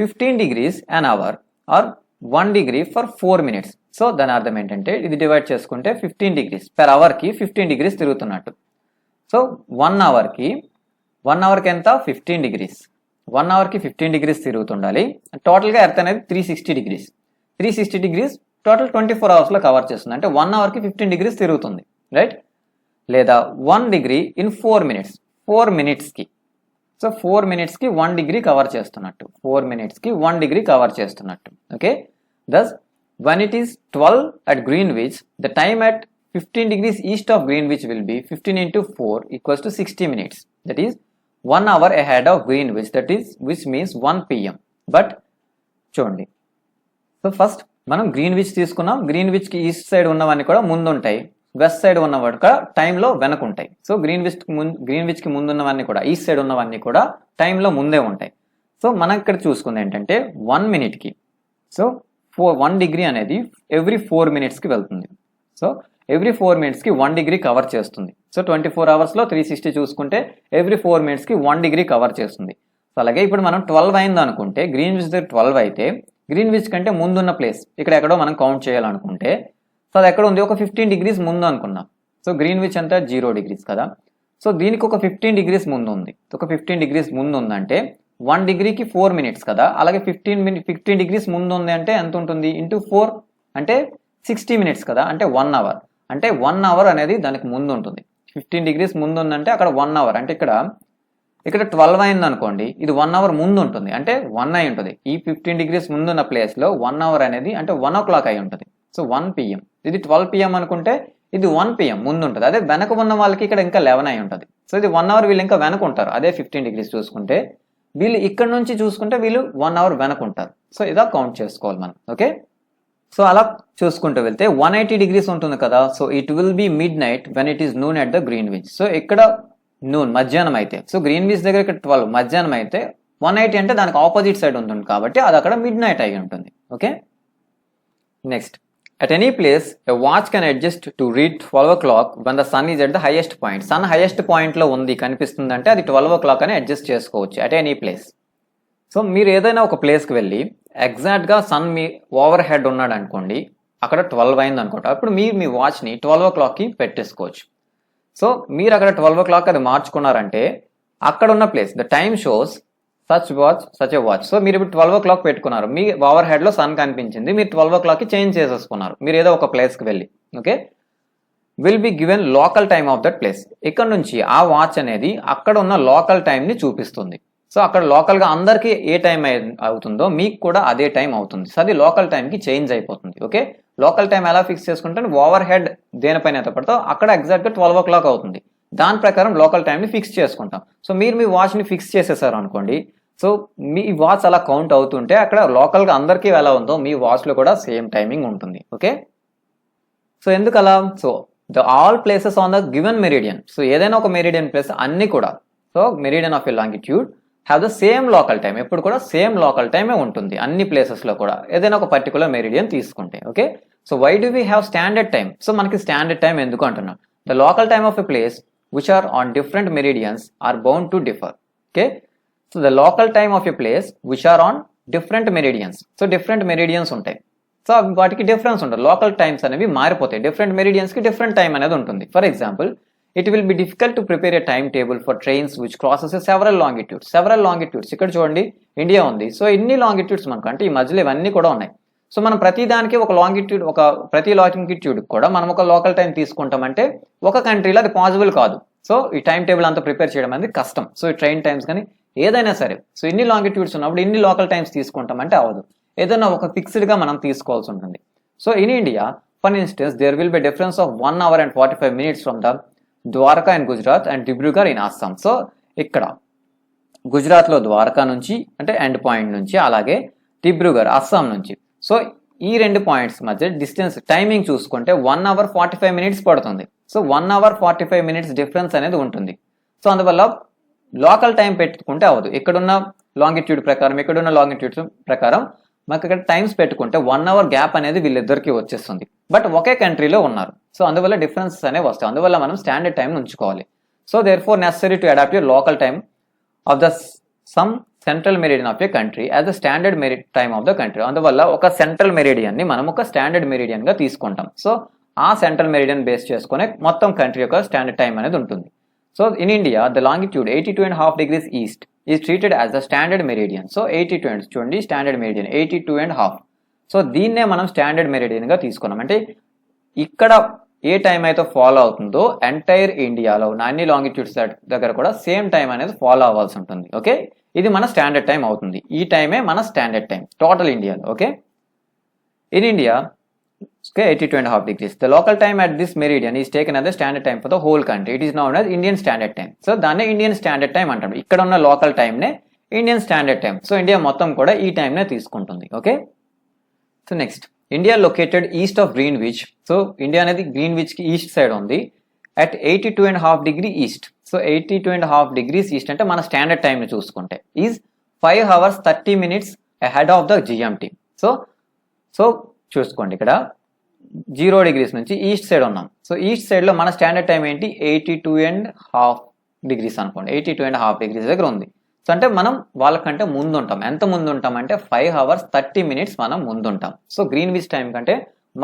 15 degrees an hour or 1 degree for 4 minutes. So దాని అర్థం ఏంటంటే ఇది divide చేసుకుంటే 15 degrees per hour కి 15 degrees తిరుగుతున్నట్టు. సో 1 hour కి ఎంత 15 degrees. 1 hour కి 15 degrees తిరుగుతుండాలి. టోటల్ గా ఎర్త్ అనేది 360 degrees. 360 degrees టోటల్ 24 hours లో కవర్ చేస్తుంది అంటే 1 hour కి 15 degrees తిరుగుతుంది, రైట్. లేదా 1 degree in 4 minutes. 4 minutes కి సో 4 minutes కి 1 degree కవర్ చేస్తున్నట్టు. 4 minutes కి 1 degree కవర్ చేస్తున్నట్టు. Okay, thus when it is 12 at Greenwich, the time at 15 degrees east of Greenwich will be 15 into 4 equals to 60 minutes. That is 1 hour ahead of Greenwich. Which means 1 PM. But చూడండి, so first మనం Greenwich తీసుకున్నాం. Greenwich కి east side ఉన్నవన్నీ కూడా ముందు ఉంటాయి, west side ఉన్నవాడు కూడా టైంలో వెనకుంటాయి. సో గ్రీన్విచ్ కి ముందున్నవన్నీ కూడా ఈస్ట్ సైడ్ ఉన్నవన్నీ కూడా టైంలో ముందే ఉంటాయి. సో మనం ఇక్కడ చూసుకుంది ఏంటంటే 1 minute కి సో 1 degree అనేది ఎవ్రీ 4 minutes కి వెళ్తుంది. సో ఎవ్రీ 4 minutes కి 1 degree కవర్ చేస్తుంది. సో 24 hours లో 360 చూసుకుంటే ఎవ్రీ 4 minutes కి 1 degree కవర్ చేస్తుంది. సో అలాగే ఇప్పుడు మనం 12 అయింది అనుకుంటే గ్రీన్విచ్ దగ్గర 12 అయితే గ్రీన్విచ్ కంటే ముందున్న ప్లేస్ ఇక్కడ ఎక్కడో మనం కౌంట్ చేయాలనుకుంటే సో అది ఎక్కడ ఉంది, ఒక 15 degrees ముందు అనుకున్నాం. సో గ్రీన్విచ్ అంతా 0 degrees కదా. సో దీనికి ఒక 15 degrees ముందు ఉంది. ఒక 15 degrees ముందు ఉందంటే 1 degree కి 4 minutes కదా. అలాగే 15 degrees ముందు ఉంది అంటే ఎంత ఉంటుంది, ఇంటూ 4 అంటే 60 minutes కదా. అంటే 1 hour. అంటే 1 hour అనేది దానికి ముందు ఉంటుంది. 15 degrees ముందు ఉందంటే అక్కడ 1 hour. అంటే ఇక్కడ 12 అయింది అనుకోండి, ఇది 1 hour ముందు ఉంటుంది అంటే 1 అయి ఉంటుంది. ఈ 15 degrees ముందున్న ప్లేస్ లో 1 hour అనేది అంటే 1 o'clock అయి ఉంటుంది. So 1 PM. ఇది 12 PM అనుకుంటే ఇది 1 PM ముందు ఉంటుంది. అదే వెనక ఉన్న వాళ్ళకి ఇక్కడ ఇంకా 11 అయి ఉంటుంది. సో ఇది 1 hour వీళ్ళు ఇంకా వెనక ఉంటారు. అదే 15 degrees చూసుకుంటే వీళ్ళు ఇక్కడ నుంచి చూసుకుంటే వీళ్ళు 1 hour వెనకుంటారు. సో ఇలా కౌంట్ చేసుకోవాలి మనం. ఓకే, సో అలా చూసుకుంటూ వెళ్తే 180 degrees ఉంటుంది కదా. So it will be mid night when it is noon at the Greenwich. So ఇక్కడ నూన్ మధ్యాహ్నం అయితే, సో గ్రీన్విచ్ దగ్గర ఇక్కడ 12 మధ్యాహ్నం అయితే 180 అంటే దానికి ఆపోజిట్ సైడ్ ఉంటుంది కాబట్టి అది అక్కడ మిడ్ నైట్ అయి ఉంటుంది. Okay, next, at any place a watch can adjust to read 12 o'clock when the sun is at the highest point. sun highest point లో ఉంది కనిపిస్తుంది అంటే అది 12 o'clock అని అడ్జస్ట్ చేసుకోవచ్చు at any place. సో మీరు ఏదైనా ఒక ప్లేస్కి వెళ్ళి ఎగ్జాక్ట్గా సన్ మీ ఓవర్ హెడ్ ఉన్నాడు అనుకోండి, అక్కడ 12 అయింది అనుకోండి, అప్పుడు మీరు మీ వాచ్ని 12 o'clockకి పెట్టేసుకోవచ్చు. సో మీరు అక్కడ 12 o'clock అది మార్చుకున్నారంటే అక్కడ ఉన్న place the time shows such a watch. So మీరు ఇప్పుడు 12 o'clock పెట్టుకున్నారు, మీ ఓవర్ హెడ్ లో సన్ కనిపించింది, మీరు 12 o'clock కి చేంజ్ చేసేసుకున్నారు మీరు ఏదో ఒక ప్లేస్ కి వెళ్ళి. Okay, will be given local time of that place. ఇక్కడ నుంచి ఆ వాచ్ అనేది అక్కడ ఉన్న లోకల్ టైం ని చూపిస్తుంది. సో అక్కడ లోకల్ గా అందరికి ఏ టైం అవుతుందో మీకు కూడా అదే టైం అవుతుంది. సో అది లోకల్ టైం కి చేంజ్ అయిపోతుంది. ఓకే, లోకల్ టైం ఎలా ఫిక్స్ చేసుకుంటే ఓవర్ హెడ్ దేనిపైన అయితే పడతో అక్కడ ఎగ్జాక్ట్ గా 12 o'clock అవుతుంది. దాని ప్రకారం లోకల్ టైం ని ఫిక్స్ చేసుకుంటాం. సో మీరు మీ వాచ్ ని ఫిక్స్ చేసేసారు అనుకోండి, సో మీ వాచ్ అలా కౌంట్ అవుతుంటే అక్కడ లోకల్ గా అందరికీ ఎలా ఉందో మీ వాచ్ లో కూడా సేమ్ టైమింగ్ ఉంటుంది. ఓకే, సో ఎందుకు అలా? So the all places on the given meridian. So ఏదైనా ఒక మెరిడియన్ ప్లేస్ అన్ని కూడా, so meridian of a longitude have the same local time. ఎప్పుడు కూడా సేమ్ లోకల్ టైమే ఉంటుంది అన్ని ప్లేసెస్ లో కూడా, ఏదైనా ఒక పర్టికులర్ మెరిడియన్ తీసుకుంటే. Okay, so why do we have standard time? So మనకి స్టాండర్డ్ టైం ఎందుకు అంటున్నాం? The local time of a place which are on different meridians are bound to differ. Okay, so the local time of a place which are on different meridians. So different meridians ఉంటాయి, so వాటికి difference ఉంటుంది. Local times అనేవి మారిపోతాయి, different meridians కి different time అనేది ఉంటుంది. For example, it will be difficult to prepare a timetable for trains which crosses several longitudes. ఇక్కడ చూడండి ఇండియా ఉంది, సో ఇన్ని లాంగిట్యూడ్స్ మనకు అంటే ఈ మధ్యలో ఇవన్నీ కూడా ఉన్నాయి. సో మనం ప్రతి దానికి ఒక లాంగిట్యూడ్, ప్రతి లాంగిట్యూడ్ కూడా మనం ఒక లోకల్ టైం తీసుకుంటామంటే ఒక కంట్రీలో అది పాసిబుల్ కాదు. సో ఈ టైం టేబుల్ అంతా ప్రిపేర్ చేయడం అనేది కష్టం. సో ఈ ట్రైన్ టైమ్స్ కానీ ఏదైనా సరే, సో ఇన్ని లాంగిట్యూడ్స్ ఉన్నప్పుడు ఇన్ని లోకల్ టైమ్స్ తీసుకుంటామంటే అవ్వదు, ఏదైనా ఒక ఫిక్స్డ్ గా మనం తీసుకోవాల్సి ఉంటుంది. So in India for instance there will be difference of 1 hour and 45 minutes from the Dwarka in Gujarat and Dibrugarh in Assam. So ఇక్కడ గుజరాత్ లో ద్వారకా నుంచి అంటే ఎండ్ పాయింట్ నుంచి, అలాగే దిబ్రూగర్ అస్సాం నుంచి. సో ఈ రెండు పాయింట్స్ మధ్య డిస్టెన్స్ టైమింగ్ చూసుకుంటే 1 hour 45 minutes పడుతుంది. సో 1 hour 45 minutes డిఫరెన్స్ అనేది ఉంటుంది. సో అందువల్ల లోకల్ టైం పెట్టుకుంటే అవ్వదు. ఇక్కడున్న లాంగిట్యూడ్ ప్రకారం, ఇక్కడున్న లాంగిట్యూడ్ ప్రకారం మాకు ఇక్కడ టైమ్స్ పెట్టుకుంటే 1 hour గ్యాప్ అనేది వీళ్ళిద్దరికి వచ్చేస్తుంది. బట్ ఒకే కంట్రీలో ఉన్నారు, సో అందువల్ల డిఫరెన్సెస్ అనేవి వస్తాయి. అందువల్ల మనం స్టాండర్డ్ టైం ఉంచుకోవాలి. So therefore necessary to adopt your local time of the some central meridian of a country as the standard time of the country. అందువల్ల ఒక సెంట్రల్ మెరిడియన్ ని మనం ఒక స్టాండర్డ్ మెరిడియన్ గా తీసుకుంటాం. సో ఆ central meridian base చేసుకునే మొత్తం కంట్రీ యొక్క స్టాండర్డ్ టైం అనేది ఉంటుంది. So in India the longitude 82.5 degrees east is treated as the standard meridian. So 82 చూడండి స్టాండర్డ్ మెరిడియన్ 82.5. సో దీన్నే మనం స్టాండర్డ్ మెరిడియన్ గా తీసుకున్నాం. అంటే ఇక్కడ ఏ టైం అయితే ఫాలో అవుతుందో ఎంటైర్ ఇండియాలో ఉన్న అన్ని లాంగిట్యూడ్స్ దగ్గర కూడా సేమ్ టైం అనేది ఫాలో అవ్వాల్సి ఉంటుంది. ఓకే, ఇది మన స్టాండర్డ్ టైం అవుతుంది. ఈ టైమే మన స్టాండర్డ్ టైం టోటల్ ఇండియాలో. Okay, in India 82.5 degrees. The local time at this meridian is taken as the standard time for the whole country. It is known as Indian Standard Time. So దాన్నే Indian standard time అంటారు. ఇక్కడ ఉన్న local time నే Indian standard time. So India మొత్తం కూడా ఈ time నే తీసుకుంటుంది. Okay, so next India located east of Greenwich. So India అనేది గ్రీన్విచ్ కి ఈస్ట్ సైడ్ ఉంది at 82.5 degree east. So 82.5 degrees east అంటే మన స్టాండర్డ్ టైం ని చూసుకుంటే is 5 hours 30 minutes ahead of the GMT. So చూసుకోండి ఇక్కడ 0 degrees నుంచి ఈస్ట్ సైడ్ ఉన్నాం. సో ఈస్ట్ సైడ్ లో మన స్టాండర్డ్ టైం ఏంటి 82.5 degrees అనుకోండి, 82.5 degrees దగ్గర ఉంది. సో అంటే మనం వాళ్ళకంటే ముందు ఉంటాం. ఎంత ముందు ఉంటాం అంటే 5 hours 30 minutes మనం ముందు ఉంటాం. సో గ్రీన్విచ్ టైం కంటే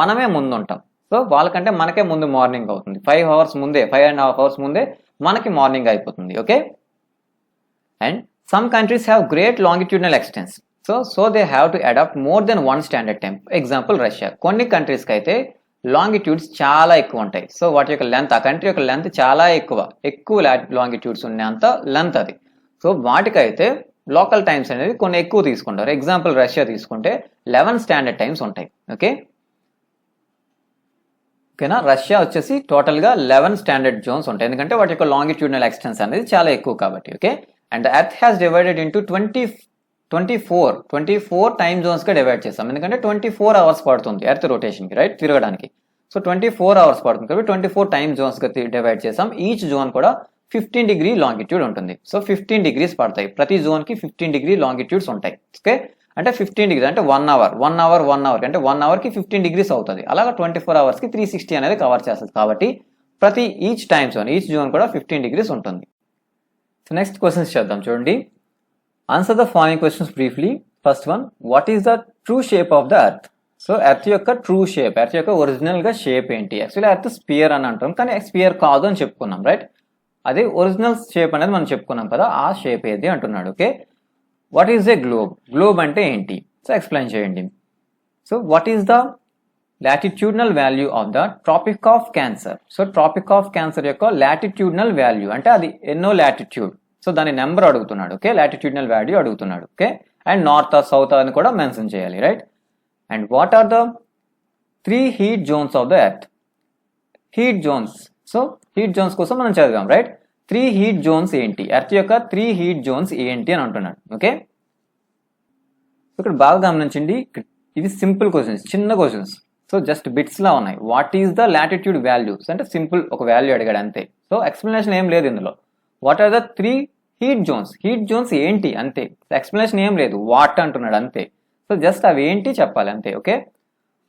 మనమే ముందు ఉంటాం. సో వాళ్ళకంటే మనకే ముందు మార్నింగ్ అవుతుంది. 5 hours ముందే, 5.5 hours ముందే మనకి మార్నింగ్ అయిపోతుంది. Okay, and some countries have great longitudinal extents. So they have to adapt more then 1 standard time. Example Russia. కొన్ని కంట్రీస్కి అయితే లాంగిట్యూడ్స్ చాలా ఎక్కువ ఉంటాయి. సో వాటి యొక్క లెంత్, ఆ కంట్రీ యొక్క లెంత్ చాలా ఎక్కువ లాంగిట్యూడ్స్ ఉన్నంత లెంత్ అది. సో వాటికైతే లోకల్ టైమ్స్ అనేవి కొన్ని ఎక్కువ తీసుకుంటారు. ఎగ్జాంపుల్ రష్యా తీసుకుంటే 11 స్టాండర్డ్ టైమ్స్ ఉంటాయి. ఓకేనా, రష్యా వచ్చేసి టోటల్ గా 11 స్టాండర్డ్ జోన్స్ ఉంటాయి, ఎందుకంటే వాటి యొక్క లాంగిట్యూడినల్ ఎక్స్టెన్స్ అనేది చాలా ఎక్కువ కాబట్టి. Okay, and the earth has divided into 24 time Jones గా డివైడ్ చేస్తాం, ఎందుకంటే 24 hours పడుతుంది ఎర్త్ రొటేషన్ కి, రైట్, తిరగడానికి. సో 24 hours పడుతుంది కాబట్టి 24 టైమ్ జోన్స్ గా డివైడ్ చేసాం. ఈచ్ జోన్ కూడా 15 degree లాంగిట్యూడ్ ఉంటుంది. సో 15 degrees పడతాయి, ప్రతి జోన్ కి 15 degree లాంగిట్యూడ్స్ ఉంటాయి. ఓకే, అంటే 15 degrees అంటే 1 hour అంటే 1 hour కి 15 degrees అవుతుంది. అలాగా 24 hours కి 360 అనేది కవర్ చేస్తుంది. కాబట్టి ప్రతి ఈచ్ జోన్ కూడా 15 degrees ఉంటుంది. సో నెక్స్ట్ క్వశ్చన్స్ చేద్దాం. చూడండి, answer the following questions briefly. First one, what is the true shape of the earth? So earth యొక్క ట్రూ షేప్, ఎర్త్ యొక్క ఒరిజినల్ గా షేప్ ఏంటి? యాక్చువల్లీ ఎర్త్ స్పియర్ అని అంటాం, కానీ స్పియర్ కాదు అని చెప్పుకున్నాం, రైట్. అదే ఒరిజినల్ షేప్ అనేది మనం చెప్పుకున్నాం కదా, ఆ షేప్ ఏది అంటున్నాడు. Okay, what is a globe? Globe అంటే ఏంటి? సో ఎక్స్ప్లెయిన్ చేయండి. So what is the latitudinal value of the Tropic of cancer? So trophic of Cancer యొక్క లాటిట్యూడినల్ వాల్యూ అంటే అది ఎన్నో లాటిట్యూడ్, సో దాని నెంబర్ అడుగుతున్నాడు. ఓకే, లాటిట్యూడినల్ వాల్యూ అడుగుతున్నాడు. ఓకే, అండ్ నార్త్ సౌత్ అని కూడా మెన్షన్ చేయాలి, right? And what are the 3 heat zones of the earth? Heat zones, so heat zones కోసం మనం చదివాం, రైట్? 3 హీట్ జోన్స్ ఏంటి? ఎర్త్ యొక్క 3 హీట్ జోన్స్ ఏంటి అని అంటున్నాడు. ఓకే, ఇక్కడ బాగా గమనించండి, ఇవి సింపుల్ క్వశ్చన్స్, చిన్న క్వశ్చన్స్. సో జస్ట్ బిట్స్ లా ఉన్నాయి. What is the latitude values అంటే సింపుల్ ఒక వాల్యూ అడిగాడు అంతే. సో ఎక్స్ప్లెనేషన్ ఏం లేదు ఇందులో. What are the 3 heat zones? Heat zones ఏంటి అంతే. ఎక్స్ప్లెనేషన్ ఏం లేదు, వాట్ అంటున్నాడు అంతే. సో జస్ట్ అవి ఏంటి చెప్పాలి అంతే. Okay,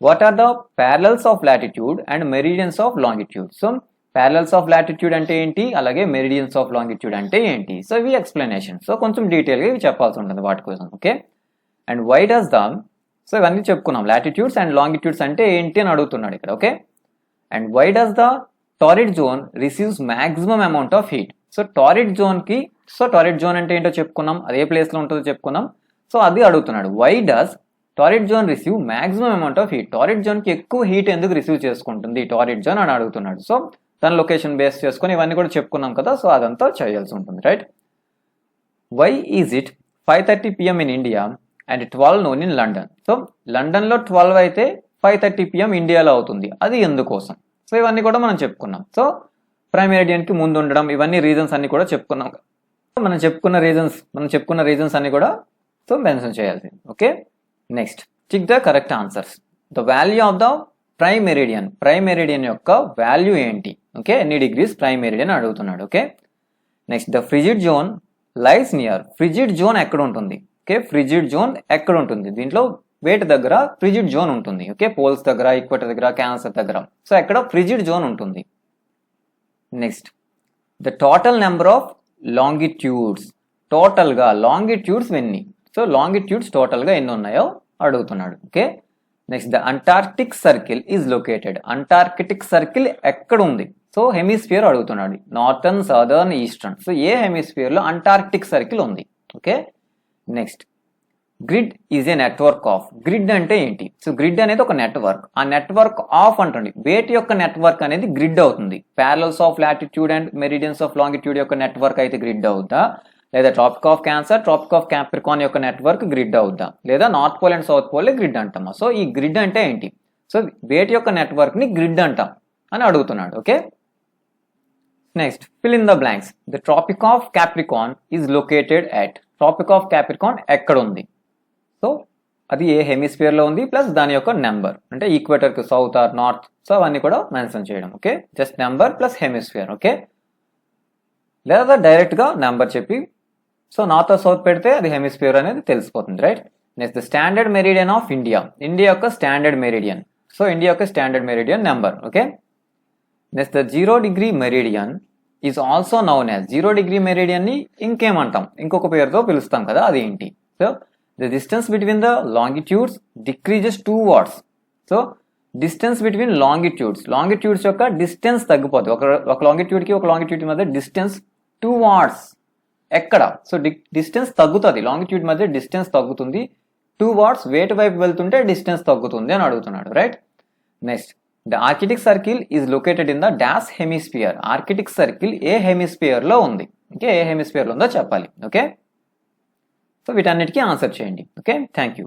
what are the parallels of latitude and meridians of longitude? So parallels of latitude అంటే ఏంటి, అలాగే మెరిడియన్స్ ఆఫ్ లాంగిట్యూడ్ అంటే ఏంటి? సో ఇవి ఎక్స్ప్లెనేషన్. సో కొంచెం డీటెయిల్గా ఇవి చెప్పాల్సి ఉంటుంది వాటి కోసం. Okay, and why does the, so ఇవన్నీ చెప్పుకున్నాం. లాటిట్యూడ్స్ అండ్ లాంగిట్యూడ్స్ అంటే ఏంటి అని అడుగుతున్నాడు ఇక్కడ. Okay, and why does the torrid zone receives maximum amount of heat? So torrid zone కి, సో టారిడ్ జోన్ అంటే ఏంటో చెప్పుకున్నాం, అదే ప్లేస్ లో ఉంటుందో చెప్పుకున్నాం. సో అది అడుగుతున్నాడు. Why does torrid zone receive maximum amount of heat? Torrid zone కి ఎక్కువ హీట్ ఎందుకు రిసీవ్ చేసుకుంటుంది టారిడ్ జోన్ అని అడుగుతున్నాడు. సో తన లొకేషన్ బేస్ చేసుకొని ఇవన్నీ కూడా చెప్పుకున్నాం కదా, సో అదంతా చేయాల్సి ఉంటుంది, right? Why is it 5:30 PM in India and 12 noon in London? So London లో 12 అయితే 5:30 PM ఇండియాలో అవుతుంది, అది ఎందుకోసం? సో ఇవన్నీ కూడా మనం చెప్పుకున్నాం. సో ప్రైమ్ మెరిడియన్ కి ముందు ఉండడం, ఇవన్నీ రీజన్స్ అన్ని కూడా చెప్పుకున్నాం. మనం చెప్పుకున్న రీజన్స్ అన్ని కూడా సో మెన్షన్ చేయాల్సి. Okay, next check the correct answers. The value of the prime meridian, prime meridian యొక్క వాల్యూ ఏంటి? ఓకే, ఎన్ని డిగ్రీస్ ప్రైమ్ మెరిడియన్ అడుగుతున్నాడు. Okay, next the frigid zone lies near, frigid zone ఎక్కడ ఉంటుంది? ఓకే, ఫ్రిజిడ్ జోన్ ఎక్కడ ఉంటుంది? దీంట్లో వేటి దగ్గర ఫ్రిజిడ్ జోన్ ఉంటుంది? ఓకే, పోల్స్ దగ్గర, ఈక్వేటర్ దగ్గర, క్యాన్సర్ దగ్గర. సో ఎక్కడ ఫ్రిజిడ్ జోన్ ఉంటుంది? Next the total number of longitudes, total గా లాంగిట్యూడ్స్ ఎన్ని? సో లాంగిట్యూడ్స్ టోటల్ గా ఎన్ని ఉన్నాయో అడుగుతున్నాడు. Okay, next the Antarctic circle is located, Antarctic circle ఎక్కడ ఉంది? సో హెమిస్ఫియర్ అడుగుతున్నాడు, నార్థన్, సదర్న్, ఈస్టర్న్. సో ఏ హెమిస్ఫియర్ లో అంటార్క్టిక్ సర్కిల్ ఉంది? Okay, next grid is a network of, grid అంటే ఏంటి? సో గ్రిడ్ అనేది ఒక నెట్వర్క్, ఆ నెట్వర్క్ ఆఫ్ అంటుంది వేటి యొక్క నెట్వర్క్ అనేది గ్రిడ్ అవుతుంది? Parallels of latitude and meridians of longitude యొక్క నెట్వర్క్ అయితే గ్రిడ్ అవుద్దా, లేదా Tropic of Cancer, trophic of Capricorn యొక్క నెట్వర్క్ గ్రిడ్ అవుద్దా, లేదా North pole and south Pole grid అంటామా? సో ఈ గ్రిడ్ అంటే ఏంటి? సో వేటి యొక్క నెట్వర్క్ ని గ్రిడ్ అంటాం అని అడుగుతున్నాడు. Okay, next fill in the blanks. The Tropic of Capricorn is located at, Tropic of Capricorn ఎక్కడ ఉంది? సో అది ఏ హెమిస్ఫియర్ లో ఉంది ప్లస్ దాని యొక్క నెంబర్, అంటే ఈక్వేటర్ కి సౌత్ ఆర్ నార్త్, సో అవన్నీ కూడా మెన్షన్ చేయడం. Okay, just number plus hemisphere. Okay, లేదా డైరెక్ట్ గా నెంబర్ చెప్పి సో నార్త్ ఆర్ సౌత్ పెడితే అది హెమిస్ఫియర్ అనేది తెలిసిపోతుంది, right? Next the standard meridian of India, India యొక్క స్టాండర్డ్ మెరిడియన్. సో ఇండియా యొక్క standard meridian number. Okay, next the 0 degree meridian is also noun as, 0 degree meridian ని ఇంకేమంటాం, ఇంకొక పేరుతో పిలుస్తాం కదా, అది ఏంటి? So the distance between the longitudes decreases 2 watts. So distance between longitudes, longitudes యొక్క distance తగ్గిపోతుంది. ఒక లాంగిట్యూడ్ కి ఒక లాంగిట్యూడ్ మధ్య డిస్టెన్స్ 2 watts ఎక్కడ? సో డిస్టెన్స్ తగ్గుతుంది, లాంగిట్యూడ్ మధ్య డిస్టెన్స్ తగ్గుతుంది 2 watts, వేటి వైపు వెళ్తుంటే డిస్టెన్స్ తగ్గుతుంది అని అడుగుతున్నాడు, right? Next the Arctic circle is located in the dash hemisphere, Arctic circle a hemisphere లో ఉంది? ఓకే, ఏ హెమిస్ఫియర్ లో ఉందో చెప్పాలి. ఓకే, సో వీటన్నిటికీ ఆన్సర్ చేయండి. Okay, thank you.